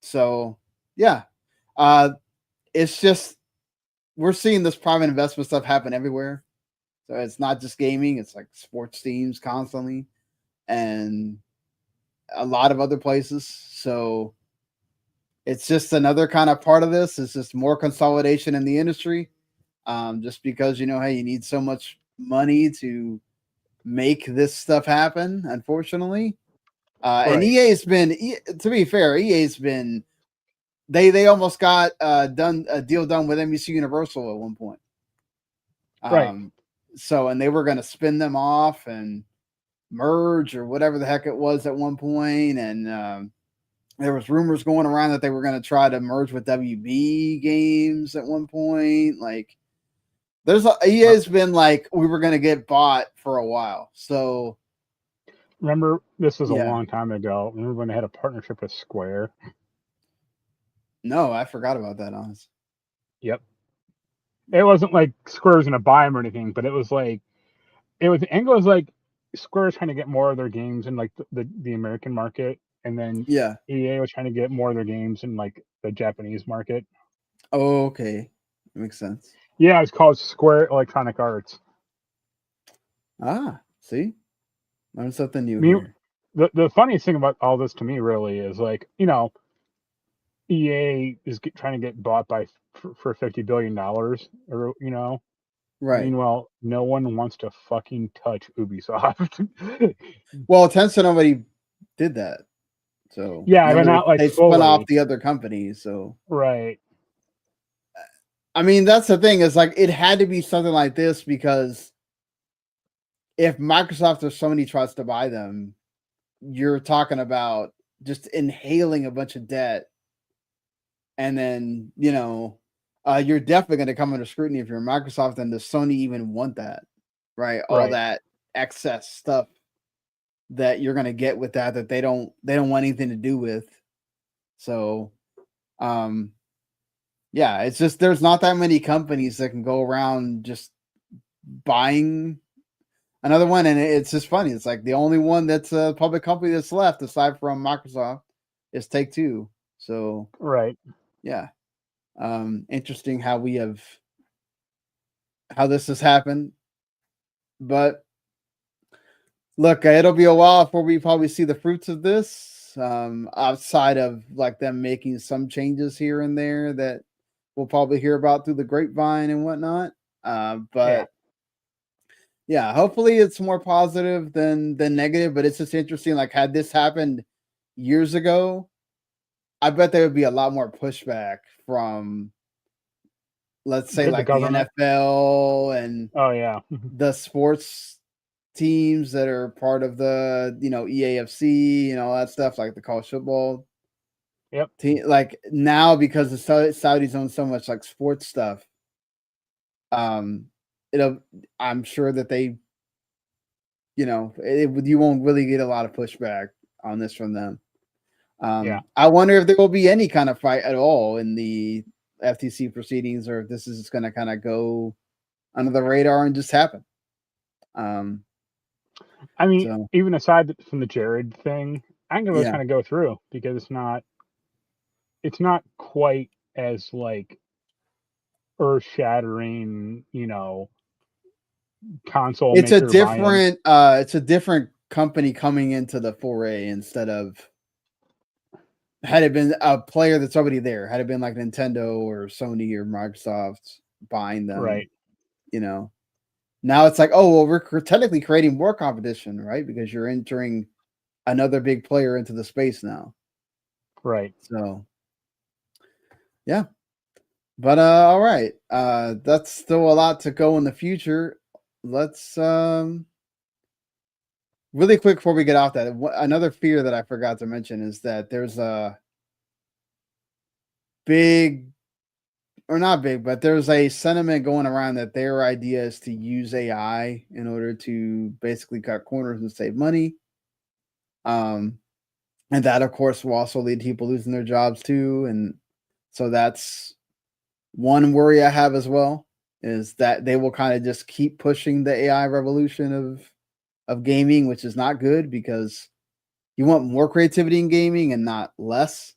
So yeah, it's just, we're seeing this private investment stuff happen everywhere. So it's not just gaming, it's like sports teams constantly and a lot of other places. So it's just another kind of part of this. It's just more consolidation in the industry. Just because, hey, you need so much money to make this stuff happen, unfortunately. And EA's been, to be fair, EA's been, they almost got a deal done with NBC Universal at one point. Right. So, and they were going to spin them off, and merge or whatever the heck it was at one point, and there was rumors going around that they were going to try to merge with WB Games at one point. Like, EA has been like, we were going to get bought for a while. So remember, this was a yeah. long time ago. Remember when they had a partnership with Square? No, I forgot about that, honestly. Yep. It wasn't like Square was going to buy them or anything, but it was like, the angle was like Square was trying to get more of their games in like the American market, and then Yeah. EA was trying to get more of their games in like the Japanese market. Oh, okay. That makes sense. Yeah, it's called Square Electronic Arts. Ah, see? Learn something new I mean, here. the funniest thing about all this to me really is like, EA is trying to get bought for $50 billion, or Right. Meanwhile, no one wants to fucking touch Ubisoft. Well, Tencent already did that. So Yeah, but not like they spun off fully. the other companies. So Right. I mean, that's the thing, is like it had to be something like this, because if Microsoft or Sony tries to buy them, you're talking about just inhaling a bunch of debt, and then you're definitely going to come under scrutiny if you're Microsoft. And does Sony even want that? Right, all Right. that excess stuff that you're going to get with that they don't want anything to do with. So yeah, it's just there's not that many companies that can go around just buying another one. And it's just funny, it's like the only one that's a public company that's left aside from Microsoft is Take-Two. So Right. yeah, interesting how this has happened. But look, it'll be a while before we probably see the fruits of this, outside of like them making some changes here and there that we'll probably hear about through the grapevine and whatnot. But yeah, hopefully it's more positive than negative. But it's just interesting. Like, had this happened years ago, I bet there would be a lot more pushback from, let's say, The like the government. NFL and Oh yeah. the sports teams that are part of the EAFC and all that stuff, like the college football Yep. team. Like now, because the Saudis own so much like sports stuff, I'm sure that they, you won't really get a lot of pushback on this from them. Yeah. I wonder if there will be any kind of fight at all in the FTC proceedings, or if this is just going to kind of go under the radar and just happen. I mean, So even aside from the Jared thing, I think it's yeah, kind of go through because it's not quite as like earth shattering, console it's a maker buying. different company coming into the foray, instead of, had it been a player that's already there, had it been like Nintendo or Sony or Microsoft buying them, Right. Now it's like, oh, well, we're technically creating more competition, right? Because you're entering another big player into the space now. Right. So yeah. But all right. That's still a lot to go in the future. Let's really quick before we get off that, another fear that I forgot to mention is that there's a big, or not big, but there's a sentiment going around that their idea is to use AI in order to basically cut corners and save money. And that, of course, will also lead to people losing their jobs too. And so that's one worry I have as well, is that they will kind of just keep pushing the AI revolution of gaming, which is not good, because you want more creativity in gaming and not less,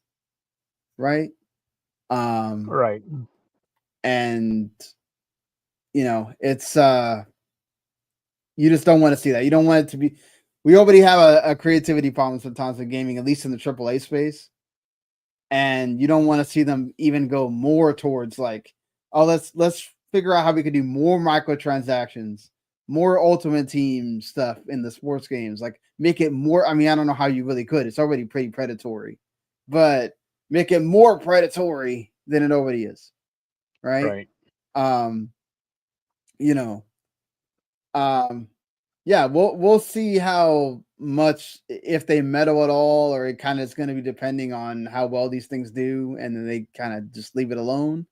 right? Right. And it's you just don't want to see that. You don't want it to be. We already have a creativity problem sometimes in gaming, at least in the AAA space, and you don't want to see them even go more towards like, oh, let's figure out how we could do more microtransactions, more Ultimate Team stuff in the sports games, like make it more. I mean, I don't know how you really could. It's already pretty predatory, but make it more predatory than it already is, right? Right. Um, you know, um, Yeah, we'll see how much, if they meddle at all, or it kind of is going to be depending on how well these things do, and then they kind of just leave it alone.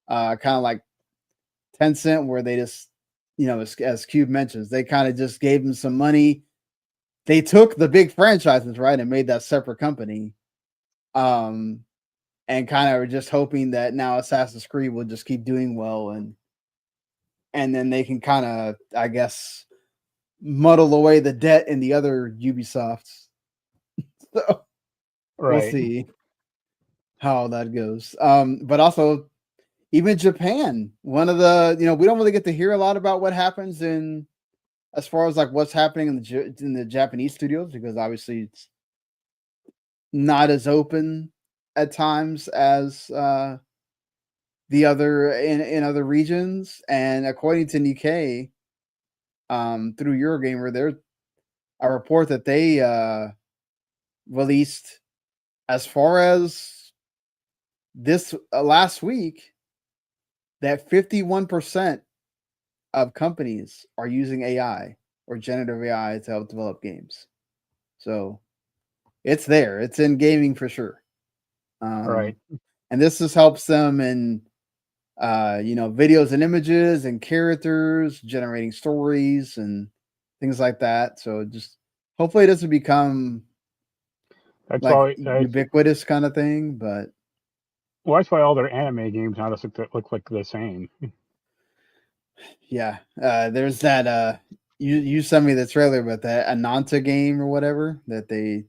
Kind of like Tencent, where they just, as Cube mentions, they kind of just gave them some money. They took the big franchises, right, and made that separate company. And kind of are just hoping that now Assassin's Creed will just keep doing well, and then they can kind of, I guess, muddle away the debt in the other Ubisofts. So we'll Right. see how that goes. But also, even Japan, one of the, we don't really get to hear a lot about what happens in, as far as like what's happening in the Japanese studios, because obviously it's not as open at times as the other in other regions. And according to Nikkei, through Eurogamer, there's a report that they released as far as this last week, that 51% of companies are using AI or generative AI to help develop games. So it's there. It's in gaming for sure. Right. And this just helps them in videos and images and characters, generating stories and things like that. So just hopefully it doesn't become That's like why. ubiquitous kind of thing, but Well, that's why all their anime games now just look like the same. yeah. There's that you sent me the trailer about that Ananta game or whatever that they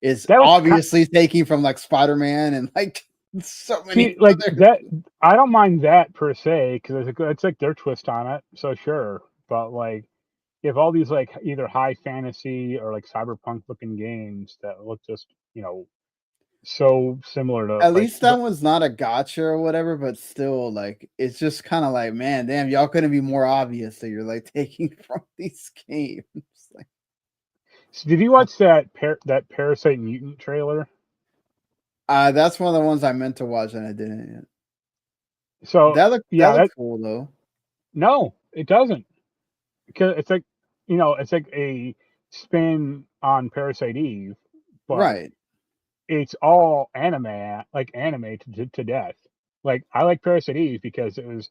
is That looks obviously taking from like Spider-Man and like so many see like other. that. I don't mind that per se because it's like their twist on it. So sure, but like you have all these like either high fantasy or like cyberpunk looking games that look just so similar to At like least that one's not a gotcha or whatever, but still, like, it's just kind of like, man, damn, y'all couldn't be more obvious that you're like taking from these games. Like, So did you watch that Parasite Mutant trailer? that's one of the ones I meant to watch and I didn't yet. So That yeah, looked cool though. no, it doesn't because it's like it's like a spin on Parasite Eve, but Right, it's all anime to death. Like I like Parasite Eve because it was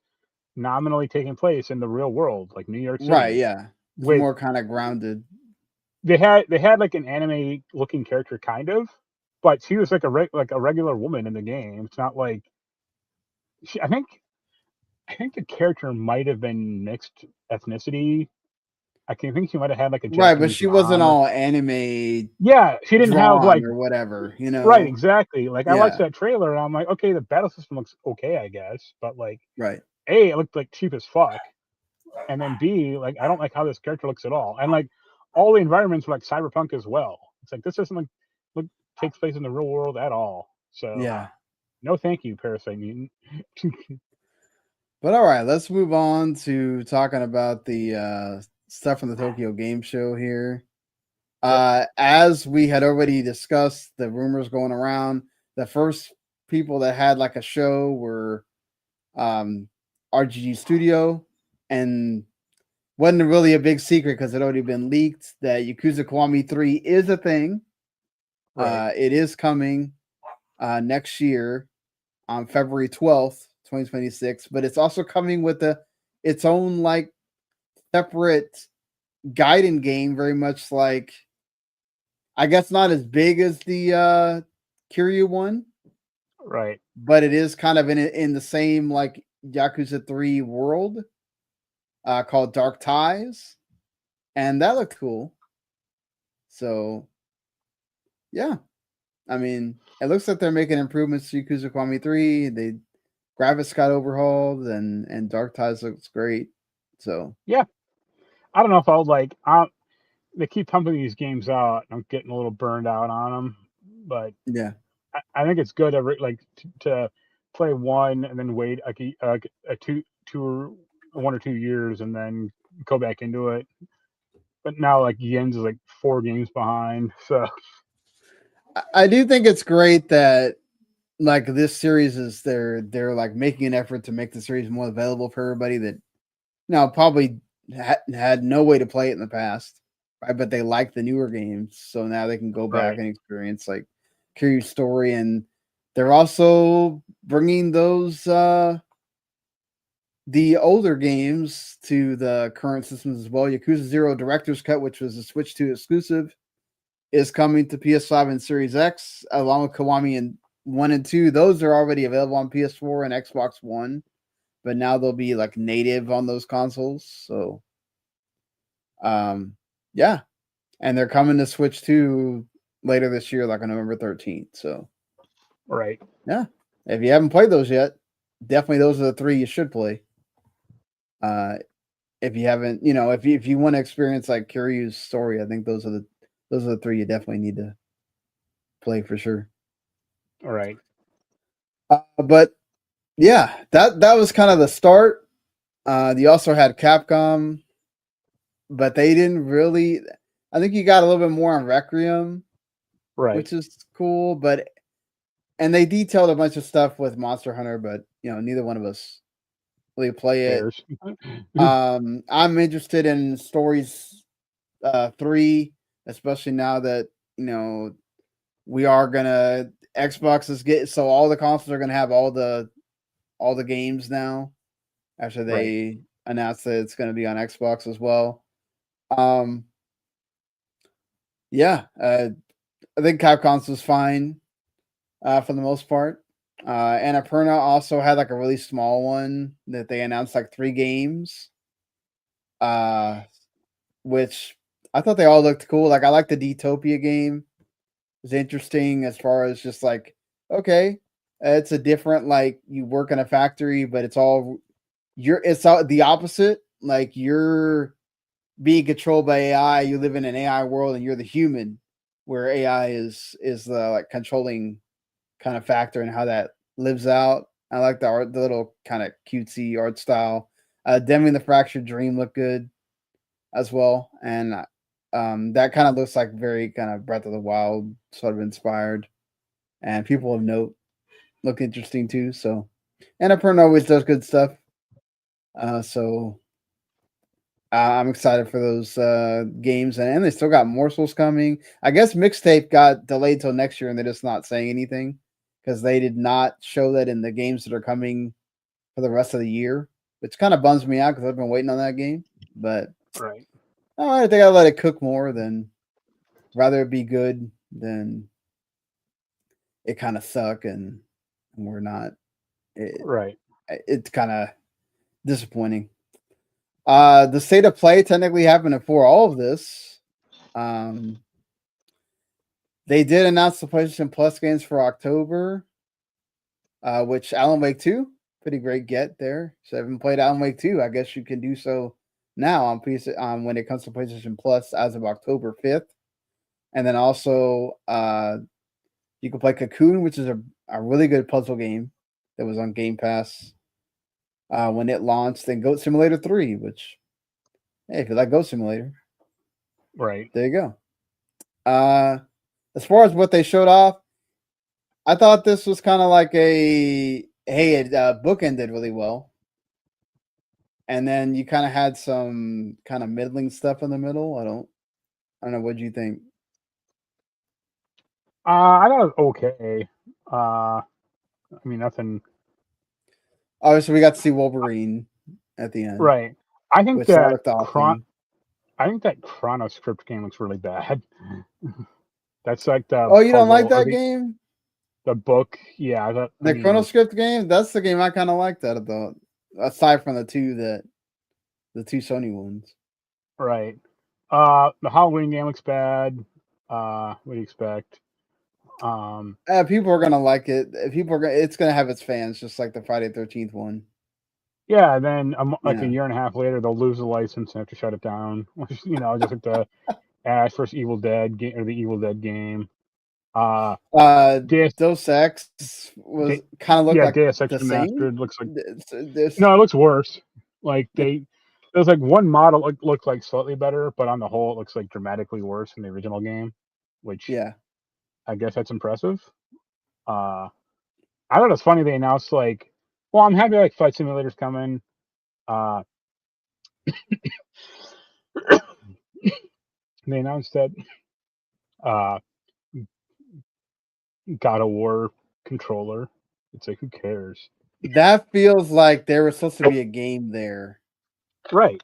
nominally taking place in the real world, like New York right, City. yeah. It's With more kind of grounded. they had like an anime looking character kind of, but she was like like a regular woman in the game. It's not like she, I think the character might have been mixed ethnicity. Think she might have had like a Right, but Japanese she wasn't mom. all anime Yeah, she didn't have drawn like or whatever, right exactly. Like I watched Yeah, that trailer and I'm like, okay, the battle system looks okay, I guess, but like right. A, it looked like cheap as fuck, and then B, like I don't like how this character looks at all, and like all the environments were like cyberpunk as well. It's like this doesn't look takes place in the real world at all. So Yeah. no, thank you, Parasite Mutant. But all right, let's move on to talking about the stuff from the Tokyo Game Show here. Yep. As we had already discussed, the rumors going around, the first people that had like a show were RGG Studio, and wasn't really a big secret because it already been leaked that Yakuza Kiwami 3 is a thing. Right. It is coming next year on February 12th, 2026, but it's also coming with its own like separate guiding game, very much like, I guess not as big as the Kiryu one, Right. but it is kind of in the same like Yakuza 3 world, called Dark Ties, and that looked cool. So yeah, I mean, it looks like they're making improvements to Yakuza Kiwami 3. They graphics got overhauled, and Dark Ties looks great. So Yeah. I don't know if I would like. They keep pumping these games out. I'm getting a little burned out on them, but yeah. I think it's good to play one and then wait a two or 1 or 2 years and then go back into it. But now like Jens is like 4 games behind, so I do think it's great that like this series is they're like making an effort to make the series more available for everybody that now probably had no way to play it in the past, right? But they like the newer games, so now they can go back and experience like Kiryu's story, and they're also bringing those the older games to the current systems as well. Yakuza 0 Director's Cut, which was a Switch 2 exclusive, is coming to PS5 and Series X, along with Kiwami and 1 and 2. Those are already available on PS4 and Xbox One, but now they'll be like native on those consoles. So, yeah, and they're coming to Switch 2 later this year, like on November 13th. So, yeah, if you haven't played those yet, definitely those are the three you should play. If you haven't, if you want to experience like Kiryu's story, I think those are the three you definitely need to play for sure. All right. But yeah, that was kind of the start. You also had Capcom, but they didn't really. I think you got a little bit more on Requiem, which is cool. And they detailed a bunch of stuff with Monster Hunter, but neither one of us really play it. I'm interested in Stories 3, especially now that we are gonna Xbox is so all the consoles are gonna have all the games now after they announced that it's gonna be on Xbox as well. Yeah, I think Capcom's was fine for the most part. Annapurna also had like a really small one that they announced like 3 games, which I thought they all looked cool. Like I like the Detopia game. It was interesting as far as just like, okay, it's a different, like you work in a factory, but it's all the opposite. Like you're being controlled by AI. You live in an AI world, and you're the human, where AI is the like controlling kind of factor and how that lives out. I like the art, the little kind of cutesy art style. Demi and the Fractured Dream look good as well, and that kind of looks like very kind of Breath of the Wild sort of inspired, and people of note look interesting too. So, Annapurna always does good stuff. So I'm excited for those games, and they still got morsels coming. I guess Mixtape got delayed till next year, and they're just not saying anything because they did not show that in the games that are coming for the rest of the year, which kind of bums me out because I've been waiting on that game. But I think I let it cook more than rather it be good than it kind of suck and we're not. It's kind of disappointing. The state of play technically happened before all of this. They did announce the PlayStation Plus games for October, which Alan Wake 2, pretty great get there. So if you haven't played Alan Wake 2, I guess you can do so now on PC when it comes to PlayStation Plus as of October 5th. And then also you can play Cocoon, which is a really good puzzle game that was on Game Pass when it launched. Then Goat Simulator 3, which, hey, if you like Goat Simulator, there you go. As far as what they showed off, I thought this was kind of like it bookended really well. And then you kind of had some kind of middling stuff in the middle. I don't know. What do you think? I thought it was okay. I mean, nothing. Obviously, we got to see Wolverine at the end. I think that looked awesome. I think that ChronoScript game looks really bad. That's like the. Oh, you don't like that game? The book, yeah. The ChronoScript game. That's the game I kind of liked out of the. Aside from the two Sony ones. The Halloween game looks bad. What do you expect? People are gonna like it. It's gonna have its fans, just like the Friday 13th one. Yeah, and then like a year and a half later, they'll lose the license and have to shut it down. Just like the Ash vs. Evil Dead game or the Evil Dead game. Deus Ex was kind of looked like Deus Ex the Remastered same. Looks like no, it looks worse. Like there's like one model looked like slightly better, but on the whole, it looks like dramatically worse than the original game. Which I guess that's impressive. I thought it's funny they announced like, well, I'm happy like Flight Simulator's coming. They announced that uh, God of War controller. It's like, who cares? That feels like there was supposed to be a game there, Right.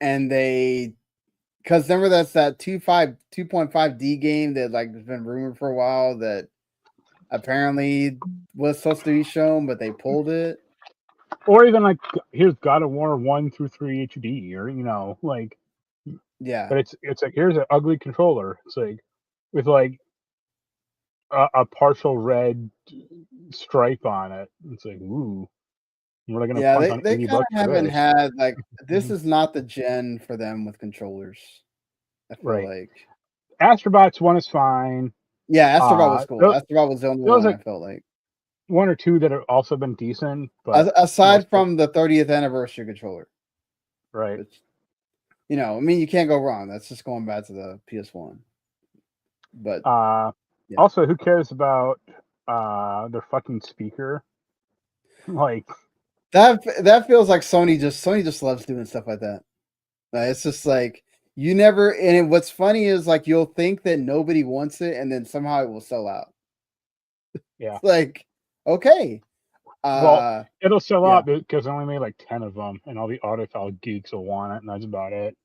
and because remember that's that 2.5D game that like has been rumored for a while that apparently was supposed to be shown, but they pulled it. Or even like, here's God of War 1 through 3 HD, or like, Yeah, but it's like, here's an ugly controller. It's like with like a partial red stripe on it. It's like, ooh, we're like gonna yeah, punt they on they kind $80 of for haven't this. had like this is not the gen for them with controllers. I feel Right. like Astrobots 1 is fine. yeah, Astrobot was cool. There Astrobot was the only was one I like felt like. one or two that have also been decent, but Aside most of, from the 30th anniversary controller, right. which I mean, you can't go wrong. That's just going back to the PS1. But yeah. Also, who cares about their fucking speaker? Like, That feels like Sony just loves doing stuff like that. It's just like you never. And what's funny is like you'll think that nobody wants it, and then somehow it will sell out. yeah. It's like okay, Well, it'll sell yeah. out because they only made like 10 of them, and all the audiophile geeks will want it, and that's about it.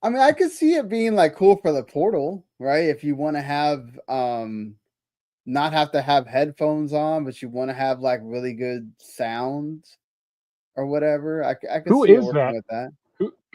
I mean, I could see it being like cool for the Portal, right? If you want to have not have to have headphones on, but you want to have like really good sound or whatever. I could Who see it is working that? with that.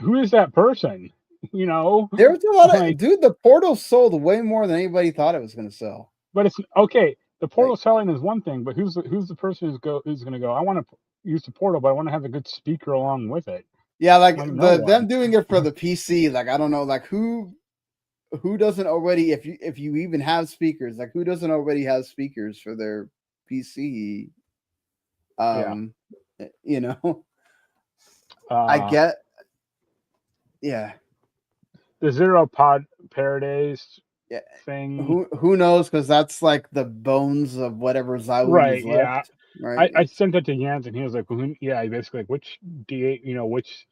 Who is that person? There's a lot of Like, dude. The Portal sold way more than anybody thought it was going to sell. but it's okay. The portal Like, selling is one thing, but who's the person who's going to go? I want to use the portal, but I want to have a good speaker along with it. yeah, like Like, no them one. doing it for the PC. Like, I don't know, like who doesn't already if you even have speakers, like who doesn't already have speakers for their PC? Yeah. You know, I get, yeah. The Zero Pod Paradise Yeah, thing. who knows? Because that's like the bones of whatever Zaun Right, is yeah. left, right? I sent that to Jens, and he was like, well, yeah, basically, like, which D8, which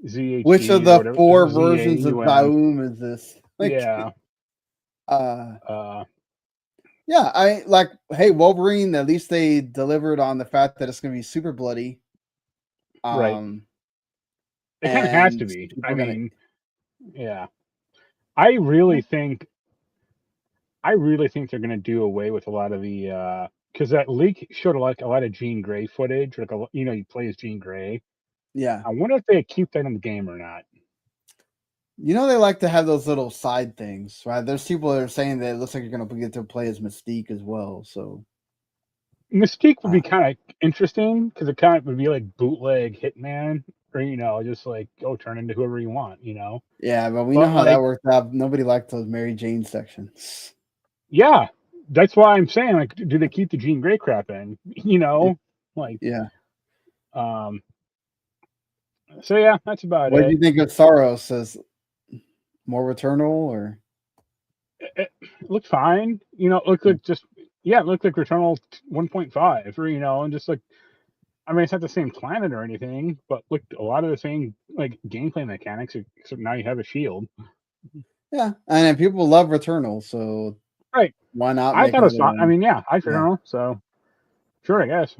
Which of ZHD or the whatever, 4 versions of ZAUM. Zaun is this? Like, Yeah. yeah, I like. Hey, Wolverine. At least they delivered on the fact that it's going to be super bloody. Right. It kind of has to And be. people I are gonna. mean, yeah. I really think they're gonna do away with a lot of the because that leak showed like a lot of Jean Grey footage, like you play as Jean Grey. Yeah, I wonder if they keep that in the game or not. they like to have those little side things, right? There's people that are saying that it looks like you're going to get to play as Mystique as well. So Mystique would be kind of interesting because it kind of would be like bootleg Hitman, or just like go turn into whoever you want. yeah, but we know But how that like, worked out. Nobody liked those Mary Jane sections. yeah, that's why I'm saying like, do they keep the Jean Grey crap in? Like, Yeah. So yeah, that's about What do it. you think of Saros as more Returnal or? It looked fine. It looked like it looked like Returnal 1.5, and just like, I mean, it's not the same planet or anything, but looked a lot of the same like gameplay mechanics, except now you have a shield. Yeah, and then people love Returnal, so Right. why not I make thought it was another fun. I one? mean, yeah, I Yeah. Returnal, so sure, I guess.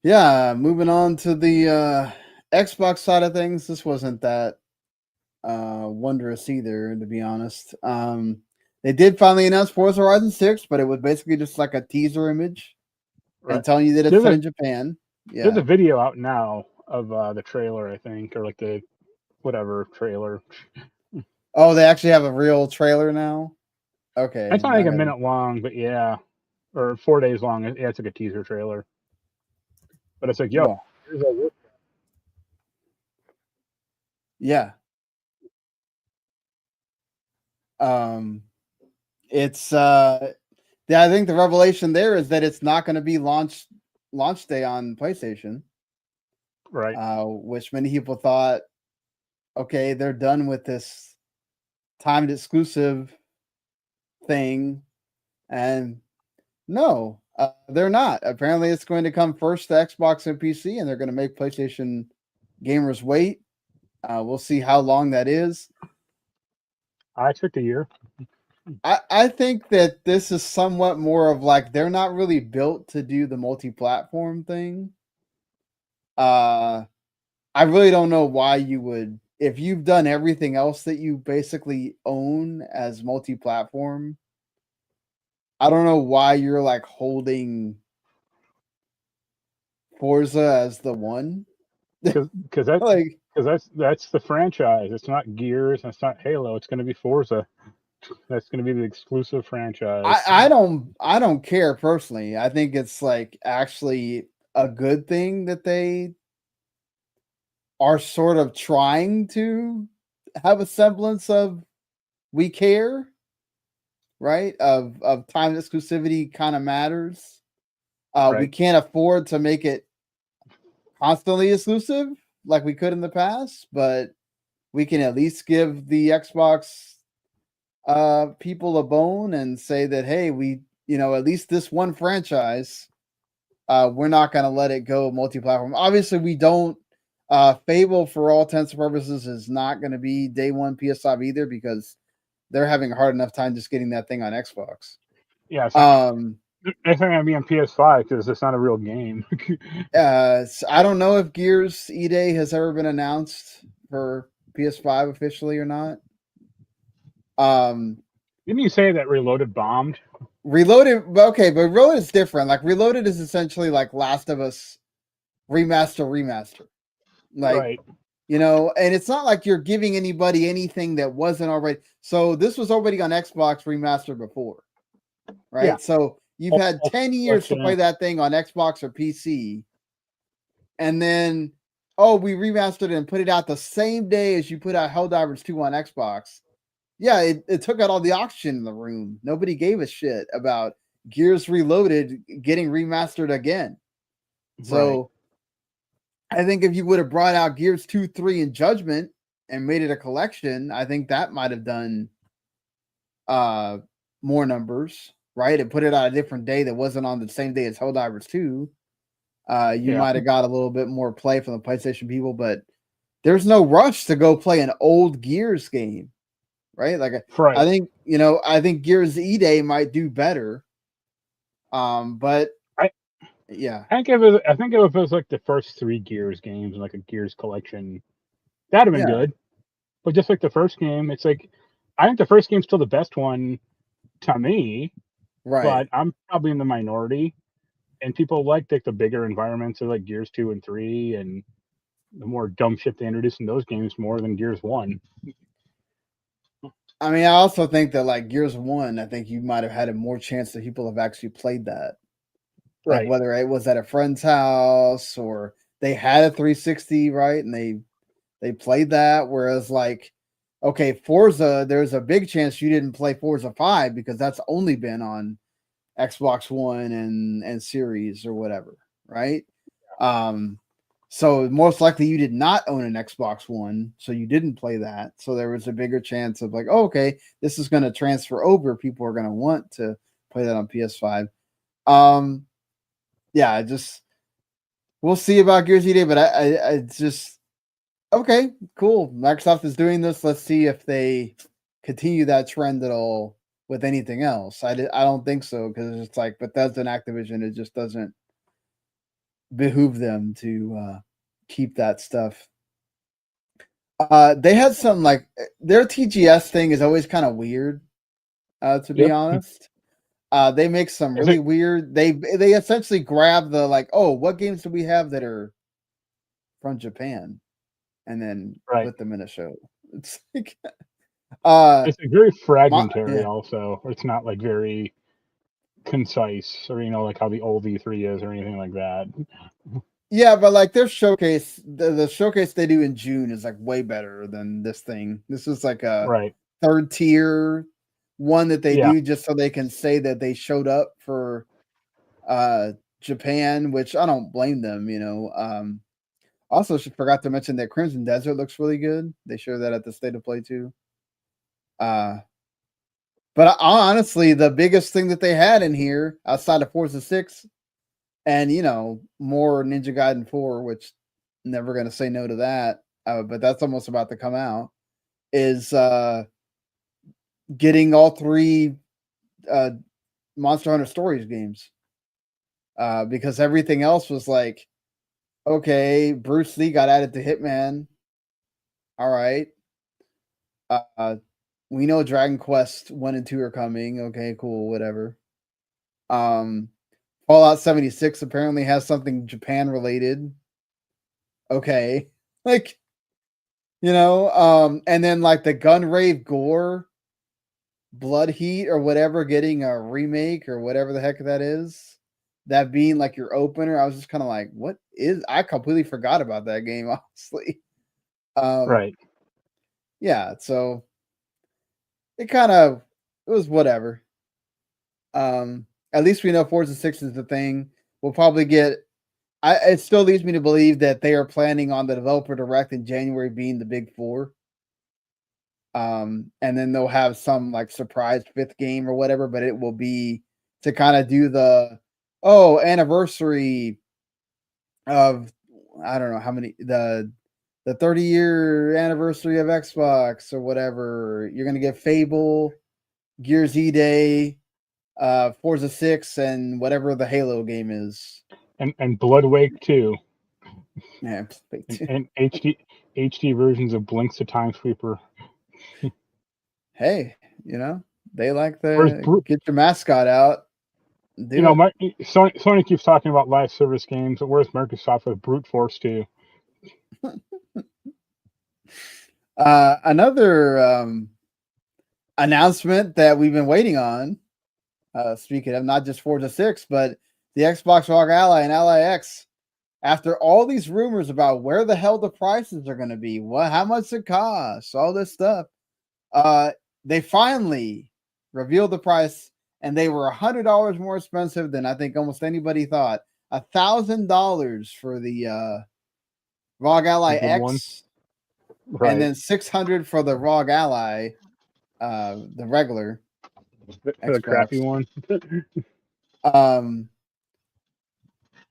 Yeah, moving on to the Xbox side of things. This wasn't that wondrous either, to be honest. They did finally announce Forza Horizon 6, but it was basically just like a teaser image Right. and telling you that it's set in Japan. There's Yeah. a video out now of the trailer, I think, or like the whatever trailer. Oh, they actually have a real trailer now? Okay. It's not like a minute long, but yeah, or 4 days long. Yeah, it's like a teaser trailer. But it's like, yo, Well, here's our work. yeah. It's yeah, I think the revelation there is that it's not going to be launch day on PlayStation. Right. Which many people thought, okay, they're done with this timed exclusive thing, and no, they're not. Apparently, it's going to come first to Xbox and PC, and they're going to make PlayStation gamers wait. We'll see how long that is. I expect a year. I think that this is somewhat more of like they're not really built to do the multi-platform thing. I really don't know why you would, if you've done everything else that you basically own as multi-platform. I don't know why you're like holding Forza as the one. Because Like that's the franchise. It's not Gears. It's not Halo. It's going to be Forza. That's going to be the exclusive franchise. I don't care personally. I think it's like actually a good thing that they are sort of trying to have a semblance of we care, right? Of time exclusivity kind of matters. We Right. can't afford to make it constantly exclusive like we could in the past, but we can at least give the Xbox people a bone and say that hey, we at least this one franchise, we're not going to let it go multi-platform. Obviously, we don't. Fable, for all intents and purposes, is not going to be day one PS5 either because they're having a hard enough time just getting that thing on Xbox. Yeah. It's not, it's not going to be on PS5 because it's not a real game. So I don't know if Gears E-Day has ever been announced for PS5 officially or not. Didn't you say that Reloaded bombed? Reloaded, okay, but Reloaded is different. Like Reloaded is essentially like Last of Us remaster. Like, Right. and it's not like you're giving anybody anything that wasn't already. So this was already on Xbox remastered before, right? Yeah. So you've had 10 years to play that thing on Xbox or PC. And then, we remastered it and put it out the same day as you put out Helldivers 2 on Xbox. Yeah, it took out all the oxygen in the room. Nobody gave a shit about Gears Reloaded getting remastered again. So I think if you would have brought out Gears 2, 3, and Judgment and made it a collection, I think that might have done more numbers, right? And put it on a different day that wasn't on the same day as Helldivers 2. You might have got a little bit more play from the PlayStation people, but there's no rush to go play an old Gears game, right? Like I think I think Gears E-Day might do better. But yeah, I think if it was like the first 3 Gears games, like a Gears collection, that'd have been good. But just like the first game, it's like I think the first game's still the best one to me. right. But I'm probably in the minority, and people like the bigger environments of like Gears 2 and 3, and the more dumb shit they introduce in those games more than Gears 1. I mean, I also think that like Gears 1, I think you might have had a more chance that people have actually played that. Like whether it was at a friend's house or they had a 360, right? And they played that. Whereas like, okay, Forza, there's a big chance you didn't play Forza 5 because that's only been on Xbox One and Series or whatever, right? So most likely you did not own an Xbox One, so you didn't play that. So there was a bigger chance of like, oh, okay, this is going to transfer over. People are going to want to play that on PS5. Yeah, we'll see about Gears E-Day, but I just okay, cool. Microsoft is doing this. Let's see if they continue that trend at all with anything else. I don't think so because it's like Bethesda and Activision. It just doesn't behoove them to keep that stuff. They had some like their TGS thing is always kind of weird, to be honest. They make some really weird. They essentially grab the like, oh, what games do we have that are from Japan, and then put them in a show. It's like, it's like very fragmentary. Also, it's not like very concise, or like how the old E3 is, or anything like that. Yeah, but like their showcase, the showcase they do in June is like way better than this thing. This is like a third tier one that they do just so they can say that they showed up for Japan, which I don't blame them. Also forgot to mention that Crimson Desert looks really good. They showed that at the State of Play too. But honestly, the biggest thing that they had in here outside of Forza 6 and more Ninja Gaiden 4, which never going to say no to that. But that's almost about to come out. Is getting all 3 Monster Hunter Stories games. Because everything else was like, okay, Bruce Lee got added to Hitman. All right. We know Dragon Quest 1 and 2 are coming. Okay, cool, whatever. Fallout 76 apparently has something Japan related. Okay. Like, and then like the Gunrave Gore Blood Heat or whatever getting a remake or whatever the heck that is. That being like your opener, I was just kind of like, what is? I completely forgot about that game, honestly. Right. Yeah, so it was whatever. At least we know Forza 6 is the thing. We'll probably get. It still leads me to believe that they are planning on the developer direct in January being the big 4. And then they'll have some like surprise 5th game or whatever, but it will be to kind of do the anniversary of, I don't know how many, the 30-year anniversary of Xbox or whatever. You're gonna get Fable, Gears Day, Forza 6, and whatever the Halo game is. And Blood Wake 2. Yeah, and HD versions of Blinks the Time Sweeper. Hey, they like to get your mascot out. Sony keeps talking about live service games, but where's Microsoft with Brute Force 2? Another announcement that we've been waiting on, speaking of not just Forza 6, but the Xbox ROG Ally and Ally X. After all these rumors about where the hell the prices are going to be, how much it costs, all this stuff, they finally revealed the price, and they were $100 more expensive than I think almost anybody thought. $1,000 for the ROG Ally X, right. and then $600 for the ROG Ally, the regular, the crappy one.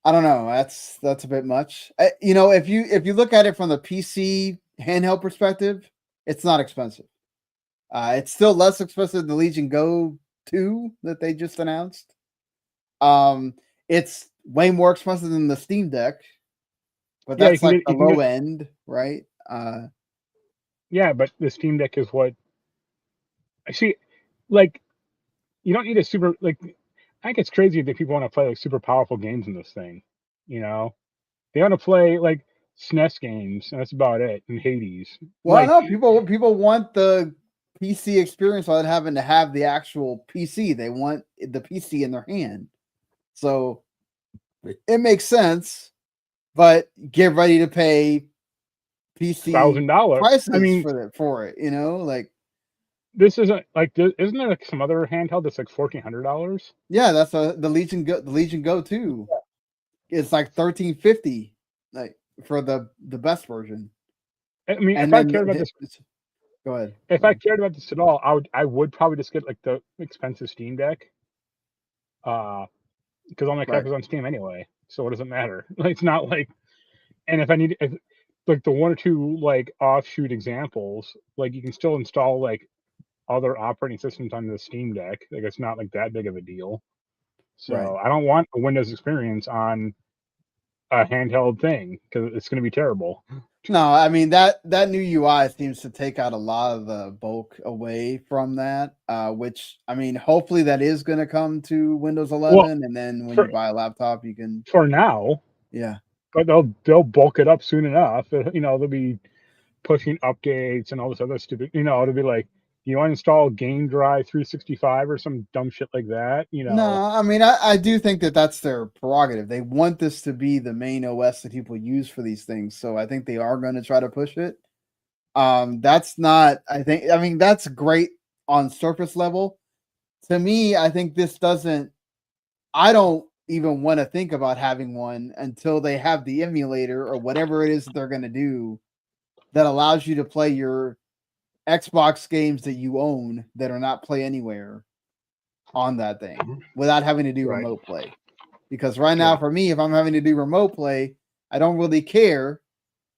I don't know. That's a bit much. If you look at it from the PC handheld perspective, it's not expensive. It's still less expensive than the Legion Go 2 that they just announced. It's way more expensive than the Steam Deck, but that's like the low end, right? Yeah, but the Steam Deck is what I see. Like, you don't need a super like. I think it's crazy that people want to play like super powerful games in this thing. They want to play like SNES games, and that's about it. And Hades. Well, no, people want the PC experience without having to have the actual PC. They want the PC in their hand. So it makes sense, but get ready to pay PC $1,000 prices for it. Like this isn't like isn't there like some other handheld that's like $1,400? Yeah, that's the Legion Go. The Legion Go 2. It's like $1,350, like for the best version. I mean, if I cared about this, go ahead. If I cared about this at all, I would probably just get like the expensive Steam Deck. Because all my crap is on Steam anyway, so what does it matter? Like, it's not like, and if like the 1 or 2 like offshoot examples, like you can still install like other operating systems on the Steam Deck. Like, it's not like that big of a deal. So I don't want a Windows experience on a handheld thing because it's going to be terrible. No, I mean that new UI seems to take out a lot of the bulk away from that. Which, I mean, hopefully that is going to come to Windows 11, and then when you buy a laptop, you can. For now, yeah, but they'll bulk it up soon enough. They'll be pushing updates and all this other stupid. It'll be like, you want to install Game Drive 365 or some dumb shit like that. No, I mean, I do think that that's their prerogative. They want this to be the main OS that people use for these things, so I think they are going to try to push it. That's not. I mean, that's great on surface level. To me, I think this doesn't. I don't even want to think about having one until they have the emulator or whatever it is that they're going to do that allows you to play your Xbox games that you own that are not Play Anywhere on that thing without having to do remote play. Because right now, for me, if I'm having to do remote play, I don't really care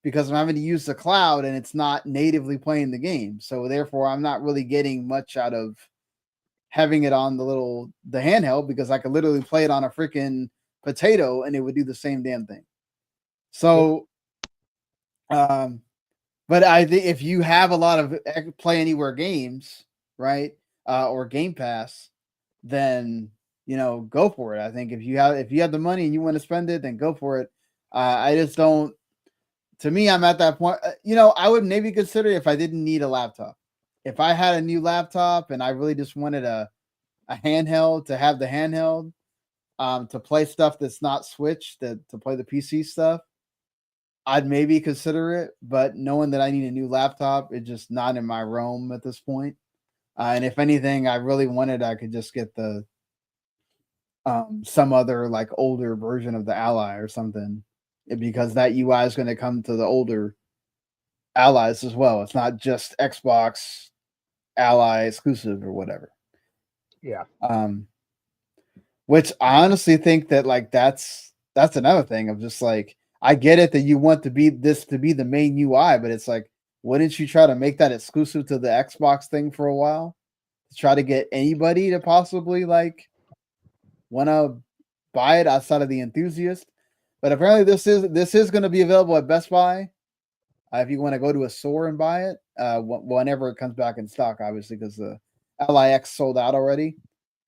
because I'm having to use the cloud and it's not natively playing the game. So therefore, I'm not really getting much out of having it on the handheld, because I could literally play it on a freaking potato and it would do the same damn thing. So, but I think if you have a lot of Play Anywhere games, right, or Game Pass, then go for it. I think if you have the money and you want to spend it, then go for it. I just don't. To me, I'm at that point. I would maybe consider if I didn't need a laptop. If I had a new laptop and I really just wanted a handheld, to have the handheld, to play stuff that's not Switch, to play the PC stuff, I'd maybe consider it. But knowing that I need a new laptop, it's just not in my realm at this point. And if anything, I really wanted, I could just get the some other like older version of the Ally or something, because that UI is going to come to the older Allies as well. It's not just Xbox Ally exclusive or whatever. Yeah. Which I honestly think that like that's another thing of just like, I get it that you want to be the main UI, but it's like, wouldn't you try to make that exclusive to the Xbox thing for a while to try to get anybody to possibly like want to buy it outside of the enthusiast? But apparently this is going to be available at Best Buy if you want to go to a store and buy it whenever it comes back in stock, obviously, because the LIX sold out already.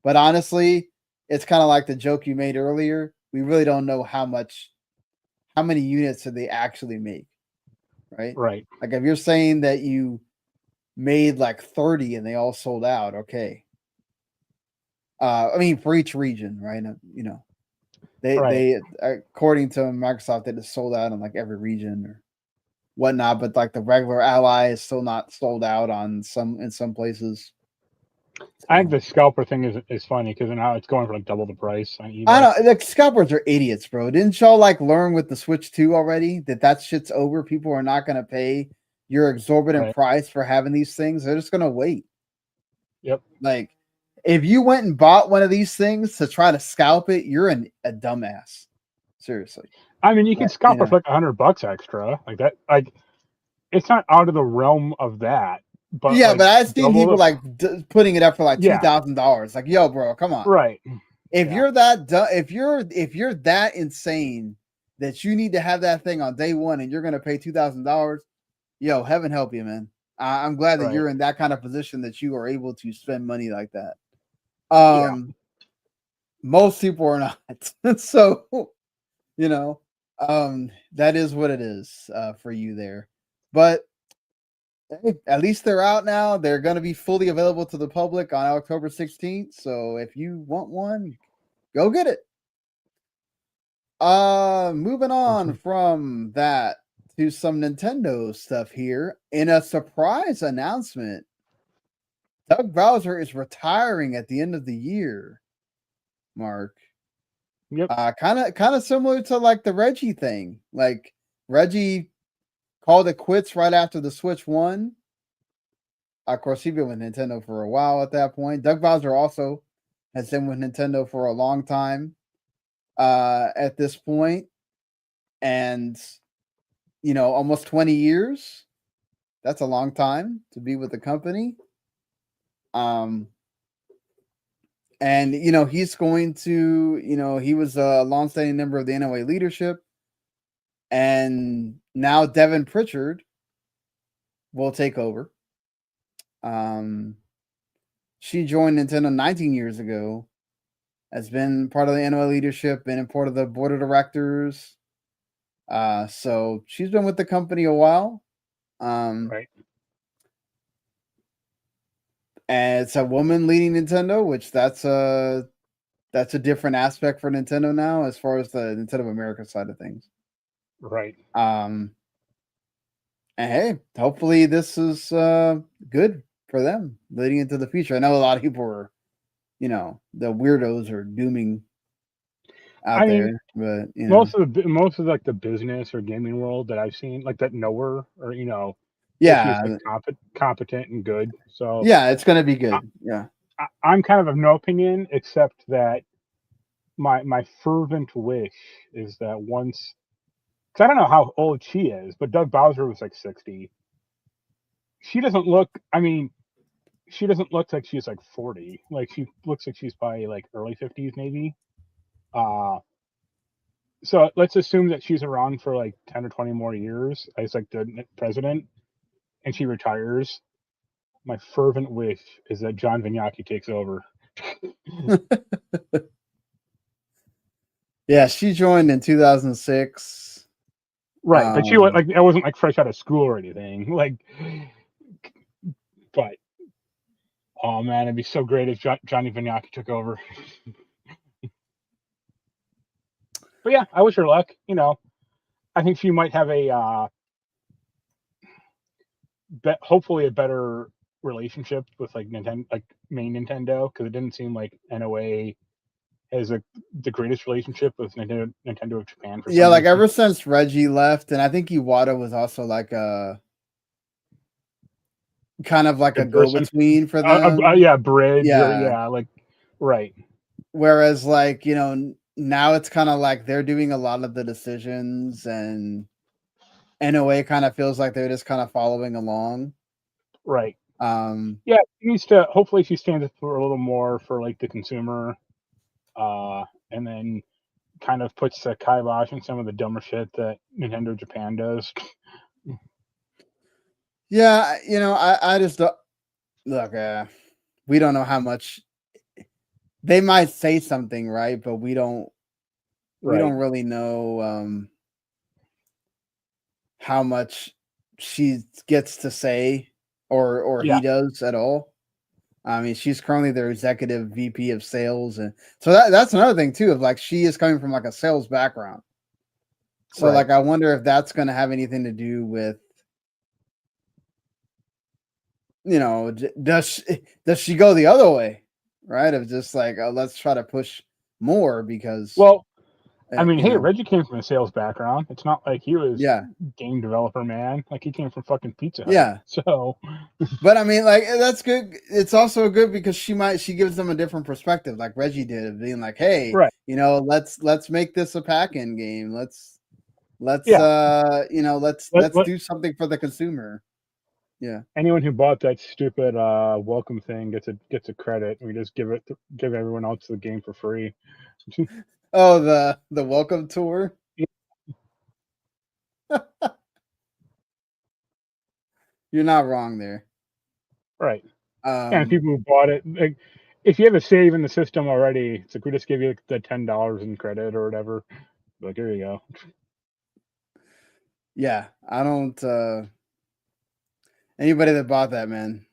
But honestly, it's kind of like the joke you made earlier. We really don't know how many units did they actually make, right? Right. Like if you're saying that you made like 30 and they all sold out, okay. I mean, for each region, right? They according to Microsoft, they just sold out in like every region or whatnot, but like the regular Ally is still not sold out in some places. I think the scalper thing is funny because now it's going for like double the price on eBay. I don't know. The scalpers are idiots, bro. Didn't y'all like learn with the Switch 2 already that shit's over? People are not going to pay your exorbitant price for having these things. They're just going to wait. Yep. Like, if you went and bought one of these things to try to scalp it, you're a dumbass. Seriously. I mean, you can scalp it for like $100 extra, like that. Like, it's not out of the realm of that. But yeah, like, but I've seen people like putting it up for like $2,000. Like, yo, bro, come on. Right. If you're that if you're that insane that you need to have that thing on day one and you're gonna pay $2,000, yo, heaven help you, man. I'm glad that you're in that kind of position that you are able to spend money like that. Most people are not. So, that is what it is for you there. But hey, at least they're out now. They're going to be fully available to the public on October 16th. So if you want one, go get it. Moving on from that to some Nintendo stuff here. In a surprise announcement, Doug Bowser is retiring at the end of the year. Mark. Yep. Kind of similar to like the Reggie thing. Like Reggie called it quits right after the Switch won. Of course, he's been with Nintendo for a while at that point. Doug Bowser also has been with Nintendo for a long time at this point. And, almost 20 years. That's a long time to be with the company. And, he's going to, he was a longstanding member of the NOA leadership. And now Devin Pritchard will take over. She joined Nintendo 19 years ago, has been part of the NOA leadership, been a part of the board of directors. So she's been with the company a while. Right. And it's a woman leading Nintendo, which that's a different aspect for Nintendo now, as far as the Nintendo of America side of things. Right. And hey, hopefully this is good for them leading into the future. I know a lot of people are, the weirdos are dooming out there, but most of like the business or gaming world that I've seen, like that know her, or yeah, she's like competent and good. So yeah, it's gonna be good. I'm kind of no opinion, except that my fervent wish is that once because I don't know how old she is, but Doug Bowser was like 60. She doesn't look. I mean, she doesn't look like she's like 40. Like she looks like she's probably like early 50s maybe. Uh so let's assume that she's around for like 10 or 20 more years as like the president, and she retires. My fervent wish is that John Vignacchi takes over. Yeah, she joined in 2006. Right, but she was like, I wasn't like fresh out of school or anything. Like, but oh man, it'd be so great if Johnny Vignacchi took over. But yeah, I wish her luck. You know, I think she might have a hopefully a better relationship with like Nintendo, like main Nintendo, because it didn't seem like NOA has the greatest relationship with Nintendo of Japan for Yeah, some like reason. ever since Reggie left, and I think Iwata was also like a kind of like a Good person. go-between for them. Yeah, bridge or Yeah. yeah, like right. Whereas, like, now it's kind of like they're doing a lot of the decisions, and NOA kind of feels like they're just kind of following along. Right. Um, Yeah, she needs to. Hopefully, she stands up for a little more for like the consumer, and then kind of puts the kibosh on some of the dumber shit that Nintendo Japan does. yeah, I just don't look. We don't know how much they might say something, right? But we don't Right. really know how much she gets to say or Yeah. he does at all. I mean, she's currently their executive VP of sales, and so that's another thing too. Of like, she is coming from like a sales background, so Right. like, I wonder if that's going to have anything to do with, does she go the other way, right? Of just like, let's try to push more because, Well, I mean, you hey, know, Reggie came from a sales background. It's not like he was yeah, game developer man. Like he came from fucking Pizza Hut. yeah. So But I mean, like, that's good. It's also good because she gives them a different perspective, like Reggie did, of being like, hey, right. let's make this a pack-in game. Let's Yeah. let's Let do something for the consumer. Yeah. anyone who bought that stupid welcome thing gets a credit. We just give everyone else the game for free. Oh, the welcome tour. You're not wrong there. Right. And Um, people who bought it, like, if you have a save in the system already, it's like we just give you the $10 in credit or whatever. Like, here you go. yeah, I don't. Anybody that bought that, man,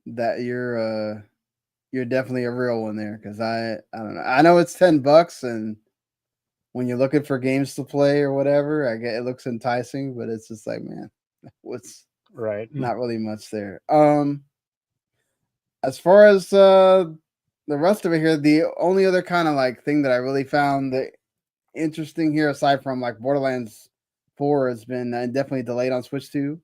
that you're definitely a real one there, because I don't know. I know it's $10, and when you're looking for games to play or whatever, I get it looks enticing, but it's just like, man, what's Right. not really much there. As far as the rest of it here, the only other kind of like thing that I really found that interesting here, aside from like Borderlands 4, has been definitely delayed on Switch 2.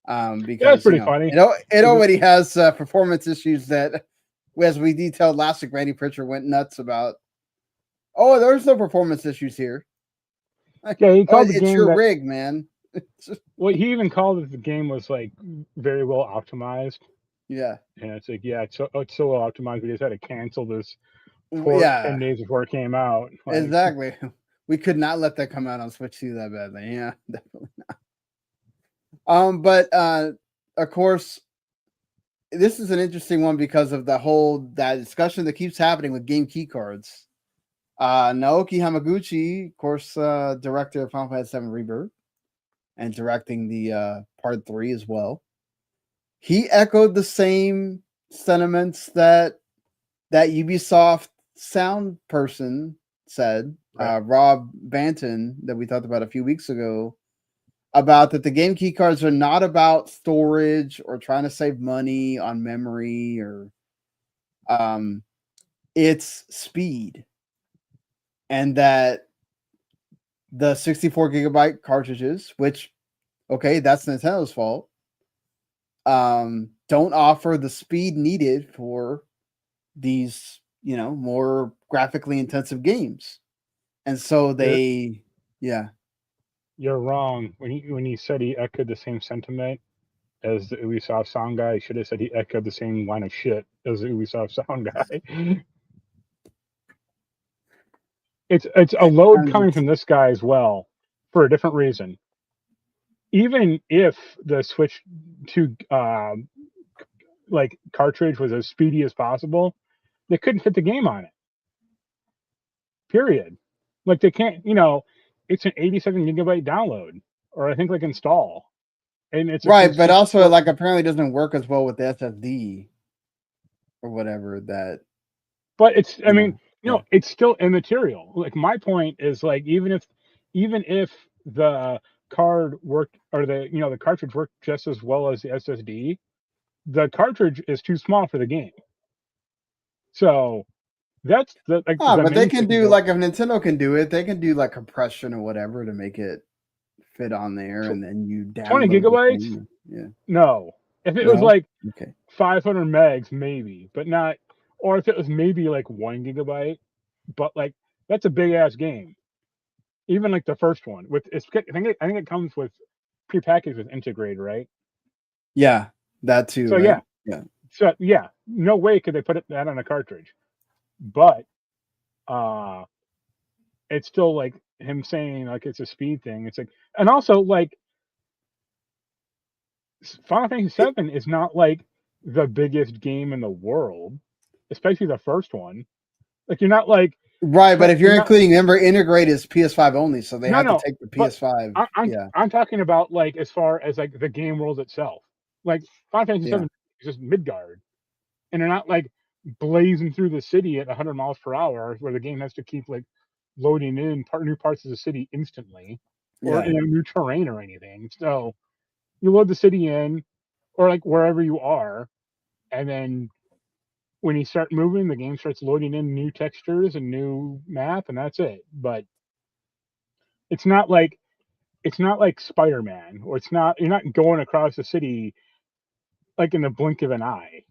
Yeah, that's Because pretty funny. it already has performance issues that, as we detailed last week, Randy Pritchard went nuts about. Oh, there's no performance issues here. Yeah, he Oh, called the it's game your that. rig, man. Well, he even called it the game was like very well optimized, Yeah, and it's like, yeah, it's so well optimized. We just had to cancel this port yeah, 10 days before it came out. Like, exactly. We could not let that come out on Switch 2 that badly. Yeah, definitely. But of course, this is an interesting one because of that discussion that keeps happening with game key cards. Naoki Hamaguchi, of course, director of Final Fantasy VII Rebirth and directing the part 3 as well. He echoed the same sentiments that Ubisoft sound person said, right, Rob Banton, that we talked about a few weeks ago, about that the game key cards are not about storage or trying to save money on memory, or it's speed, and that the 64 gigabyte cartridges, which, okay, that's Nintendo's fault, don't offer the speed needed for these, more graphically intensive games. And so There- they, yeah. You're wrong. When he said he echoed the same sentiment as the Ubisoft sound guy, he should have said he echoed the same line of shit as the Ubisoft sound guy. It's a load I'm coming just from this guy as well for a different reason. Even if the Switch 2 like cartridge was as speedy as possible, they couldn't fit the game on it. Period. Like they can't, it's an 87 gigabyte download, or I think like install, and it's a right, but consistent. also like apparently doesn't work as well with the SSD or whatever that But it's, I mean, yeah. it's still immaterial. Like my point is like even if the card worked or the cartridge worked just as well as the SSD, the cartridge is too small for the game. So that's the But they main can thing do that like if Nintendo can do it, they can do like compression or whatever to make it fit on there, and then you 20 download the gigabytes. thing. Yeah. No, if it was No. like Okay. 500 megs, maybe, but not. Or if it was maybe like 1 gigabyte, but like that's a big ass game. Even like the first one with I think it comes with prepackaged with Integrate, right? Yeah, that too, So right? yeah, Yeah. no way could they put that on a cartridge. But uh it's still like him saying like it's a speed thing. It's like, and also like Final Fantasy It- VII is not like the biggest game in the world, especially the first one. Like right, but if you're you're not. including member integrate is PS5 only, so they No, have to no, take the but PS5. Yeah. I'm talking about like as far as like the game world itself. Like Final Fantasy Yeah. VII is just Midgard, and they're not like blazing through the city at 100 miles per hour, where the game has to keep like loading in new parts of the city instantly, or Yeah. new terrain or anything. So you load the city in, or like wherever you are, and then when you start moving, the game starts loading in new textures and new map, and that's it. But it's not like Spider-Man, or you're not going across the city like in the blink of an eye.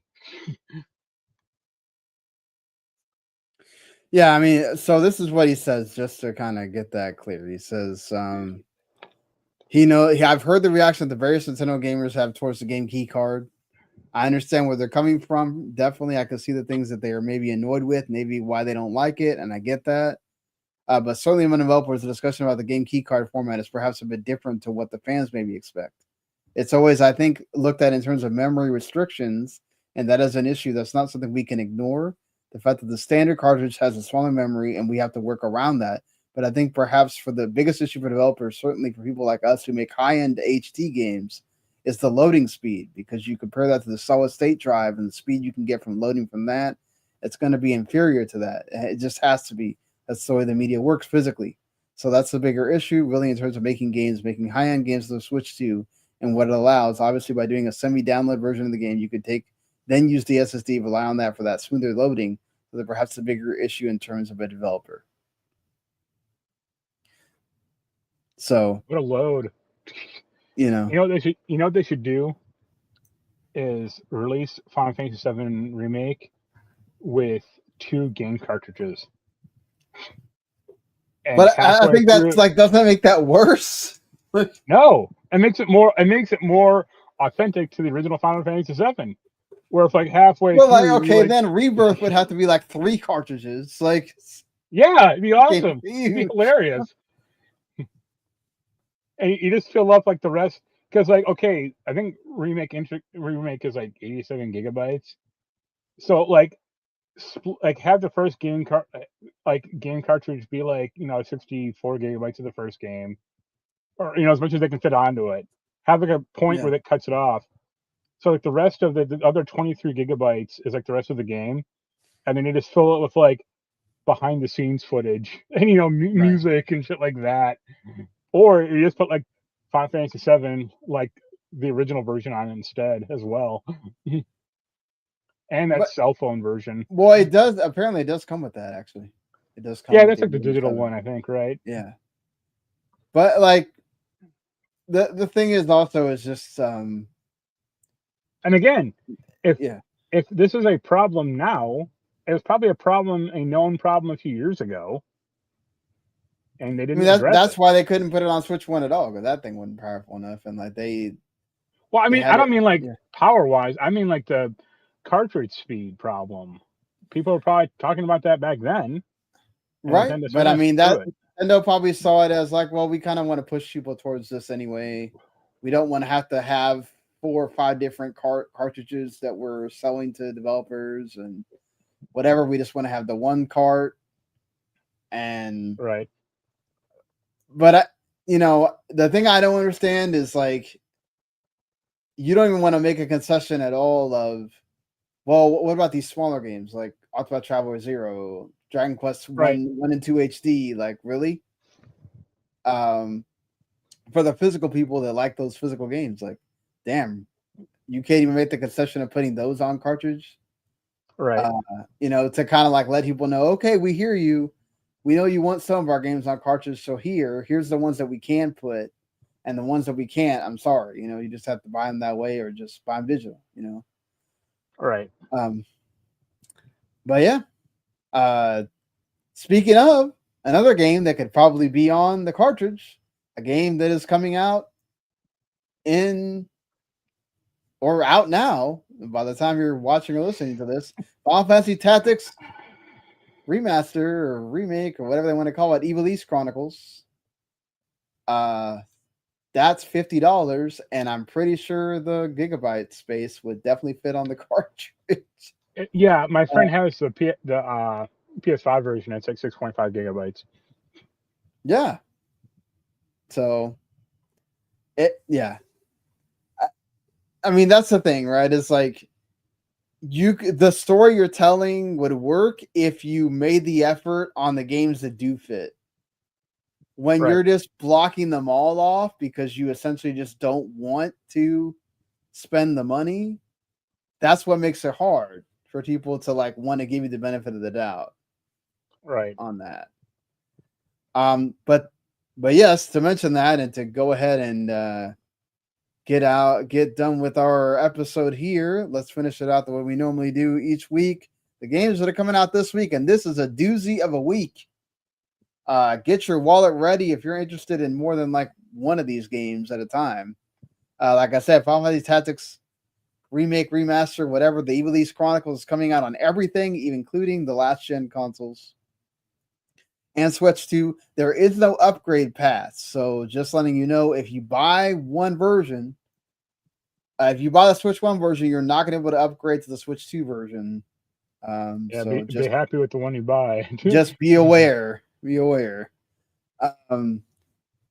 Yeah, I mean, so this is what he says, just to kind of get that clear. He says, I've heard the reaction that the various Nintendo gamers have towards the game key card. I understand where they're coming from. Definitely, I can see the things that they are maybe annoyed with, maybe why they don't like it, and I get that. But certainly, among developers, the discussion about the game key card format is perhaps a bit different to what the fans maybe expect. It's always, I think, looked at in terms of memory restrictions, and that is an issue. That's not something we can ignore. The fact that the standard cartridge has a smaller memory, and we have to work around that. But I think perhaps for the biggest issue for developers, certainly for people like us who make high-end HT games, is the loading speed, because you compare that to the solid state drive and the speed you can get from loading from that, it's going to be inferior to that. It just has to be. That's the way the media works physically. So that's the bigger issue, really, in terms of making games, making high-end games to Switch 2, and what it allows. Obviously, by doing a semi-download version of the game, you could then use the SSD, rely on that for that smoother loading. So that perhaps the bigger issue in terms of a developer. So What a load! you know, What they should do is release Final Fantasy VII Remake with 2 game cartridges, and but I halfway think that's through, like, doesn't that make that worse? no, it makes it more authentic to the original Final Fantasy VII. Where it's like halfway Well, like, through, you're okay, like, then Rebirth would have to be like 3 cartridges. Like, yeah, it'd be awesome, it'd be huge. hilarious, and you just fill up like the rest. Because like, okay, I think remake is like 87 gigabytes. So like, have the first game cartridge be like 64 gigabytes of the first game, or as much as they can fit onto it. Have like a point Yeah, where that cuts it off. So like the rest of the other 23 gigabytes is like the rest of the game, and then you just fill it with like behind the scenes footage and right. music and shit like that. Or you just put like Final Fantasy VII, like the original version on it instead as well, and that But cell phone version. well, it does. Apparently, it does come with that. Actually, it does come Yeah, with that's the like the original digital 7. one, I think, right? Yeah, but like the thing is also is just And again, if yeah. if this is a problem now, it was probably a known problem a few years ago. and they I didn't mean, address that's it. why they couldn't put it on Switch 1 at all, because that thing wasn't powerful enough, and like they Well, I mean, I had it. don't mean like Yeah. power-wise. I mean like the cartridge speed problem. People were probably talking about that back then. And Right, Nintendo but said, I "Eh, mean screw that it." Nintendo probably saw it as like, well, we kind of want to push people towards this anyway. We don't want to have 4 or 5 different cartridges that we're selling to developers and whatever. We just want to have the one cart. And Right. but the thing I don't understand is like you don't even want to make a concession at all of, well, what about these smaller games like Octopath Traveler 0, Dragon Quest Right. 1 and 2 HD? Like, really? For the physical people that like those physical games, like, damn, you can't even make the concession of putting those on cartridge. Right. To kind of like let people know, okay, we hear you. We know you want some of our games on cartridge, so here's the ones that we can put, and the ones that we can't, I'm sorry, you just have to buy them that way or just buy them digital, Right. But yeah, speaking of another game that could probably be on the cartridge, a game that is coming out out now, by the time you're watching or listening to this, Final Fantasy Tactics Remaster or Remake or whatever they want to call it, Evil East Chronicles. That's $50, and I'm pretty sure the gigabyte space would definitely fit on the cartridge. Yeah, my friend has the PS5 version. It's like 6.5 gigabytes. Yeah. So, yeah. I mean, that's the thing, right? It's like the story you're telling would work if you made the effort on the games that do fit. When you're just blocking them all off because you essentially just don't want to spend the money, that's what makes it hard for people to like want to give you the benefit of the doubt. Right. On that. But yes, to mention that and to go ahead and get done with our episode here. Let's finish it out the way we normally do each week. The games that are coming out this week, and this is a doozy of a week. Get your wallet ready if you're interested in more than like one of these games at a time. Like I said, Final Fantasy Tactics Remake, Remaster, whatever, the Evil East Chronicles is coming out on everything, even including the last gen consoles. And Switch 2, there is no upgrade path. So just letting you know, if you buy one version, if you buy the Switch 1 version, you're not going to be able to upgrade to the Switch 2 version. Yeah, So be happy with the one you buy. Just be aware. Be aware.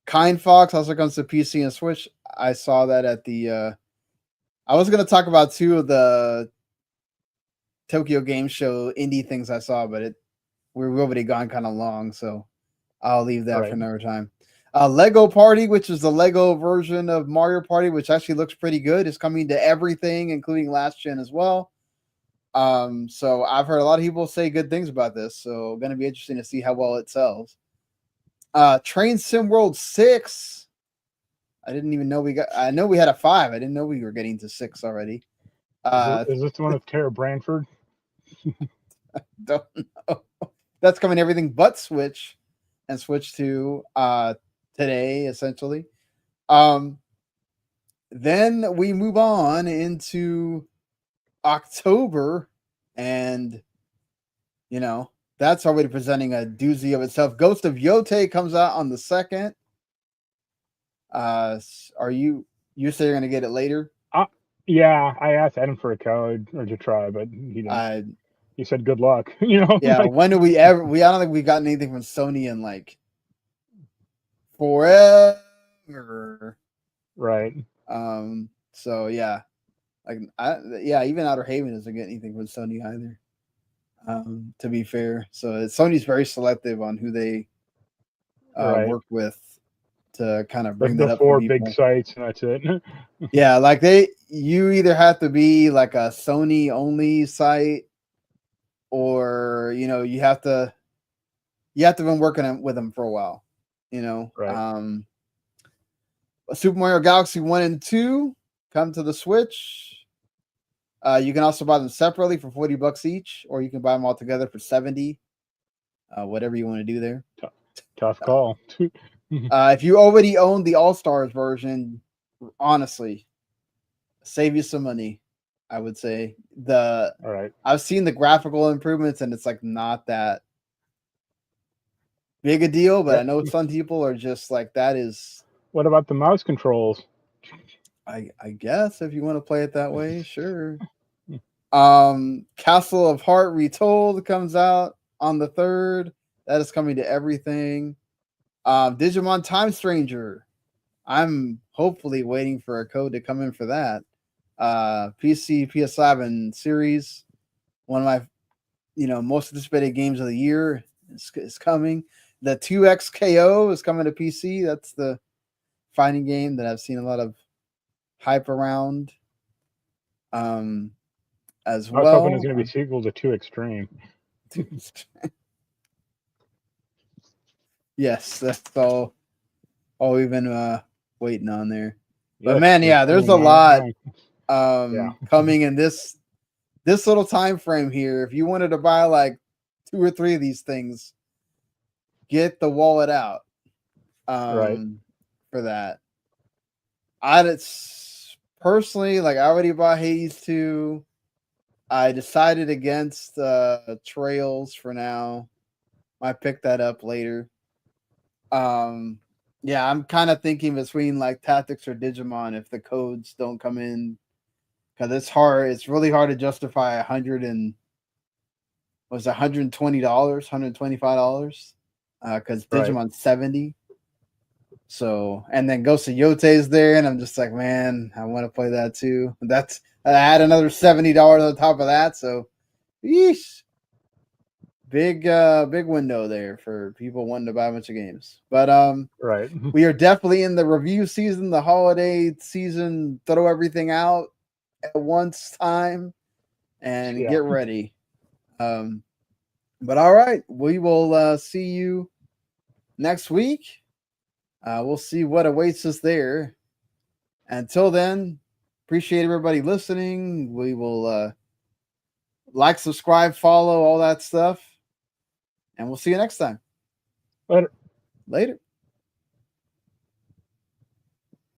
Kind Fox also comes to PC and Switch. I saw that at the I was going to talk about 2 of the Tokyo Game Show indie things I saw, but we've already gone kind of long, so I'll leave that for another time. Lego Party, which is the Lego version of Mario Party, which actually looks pretty good, is coming to everything, including last gen as well. So I've heard a lot of people say good things about this, so going to be interesting to see how well it sells. Train Sim World 6. I didn't even know I know we had a 5. I didn't know we were getting to 6 already. Is this the one of Tara Branford? Don't know. That's coming everything but Switch and Switch 2 today, essentially. Then we move on into October, and that's already presenting a doozy of itself. Ghost of Yote comes out on the 2nd. You say you're gonna get it later? Yeah, I asked Adam for a code or to try, but he didn't. He said good luck. Yeah. Like, when do we ever? I don't think we've gotten anything from Sony in like forever. Right. So yeah, even Outer Haven doesn't get anything from Sony either. To be fair, so Sony's very selective on who they work with to kind of bring that the up. 4 big sites, and that's it. Yeah, like you either have to be like a Sony only site, or you have to been working with them for a while. Right. Super Mario Galaxy 1 and 2 come to the Switch. You can also buy them separately for $40 each, or you can buy them all together for $70. Whatever you want to do there. Tough call. If you already own the All-Stars version, honestly, save you some money. I would say All right. I've seen the graphical improvements, and it's like not that big a deal, but I know some people are just like, that is. What about the mouse controls? I guess if you want to play it that way, sure. Castle of Heart Retold comes out on the 3rd. That is coming to everything. Digimon Time Stranger. I'm hopefully waiting for a code to come in for that. PC, PS5, and series. One of my, most anticipated games of the year is coming. The 2XKO is coming to PC. That's the fighting game that I've seen a lot of hype around. As well. I was hoping it was going to be sequel to 2 Extreme. Yes, that's all we've been waiting on there. But man, yeah, there's a lot coming in this little time frame here. If you wanted to buy like 2 or 3 of these things, get the wallet out. For that. Personally, like, I already bought Hades 2. I decided against Trails for now. Might pick that up later. Yeah, I'm kind of thinking between like Tactics or Digimon if the codes don't come in, because it's hard. It's really hard to justify $120, $125, because Digimon's $70. So, and then Ghost of Yote's there, and I'm just like, man, I want to play that too. I had another $70 on top of that, so yeesh. Big window there for people wanting to buy a bunch of games. But we are definitely in the review season, the holiday season. Throw everything out at once time and get ready. But all right, we will see you next week. We'll see what awaits us there. Until then, appreciate everybody listening. We will like, subscribe, follow, all that stuff. And we'll see you next time. Later. Later.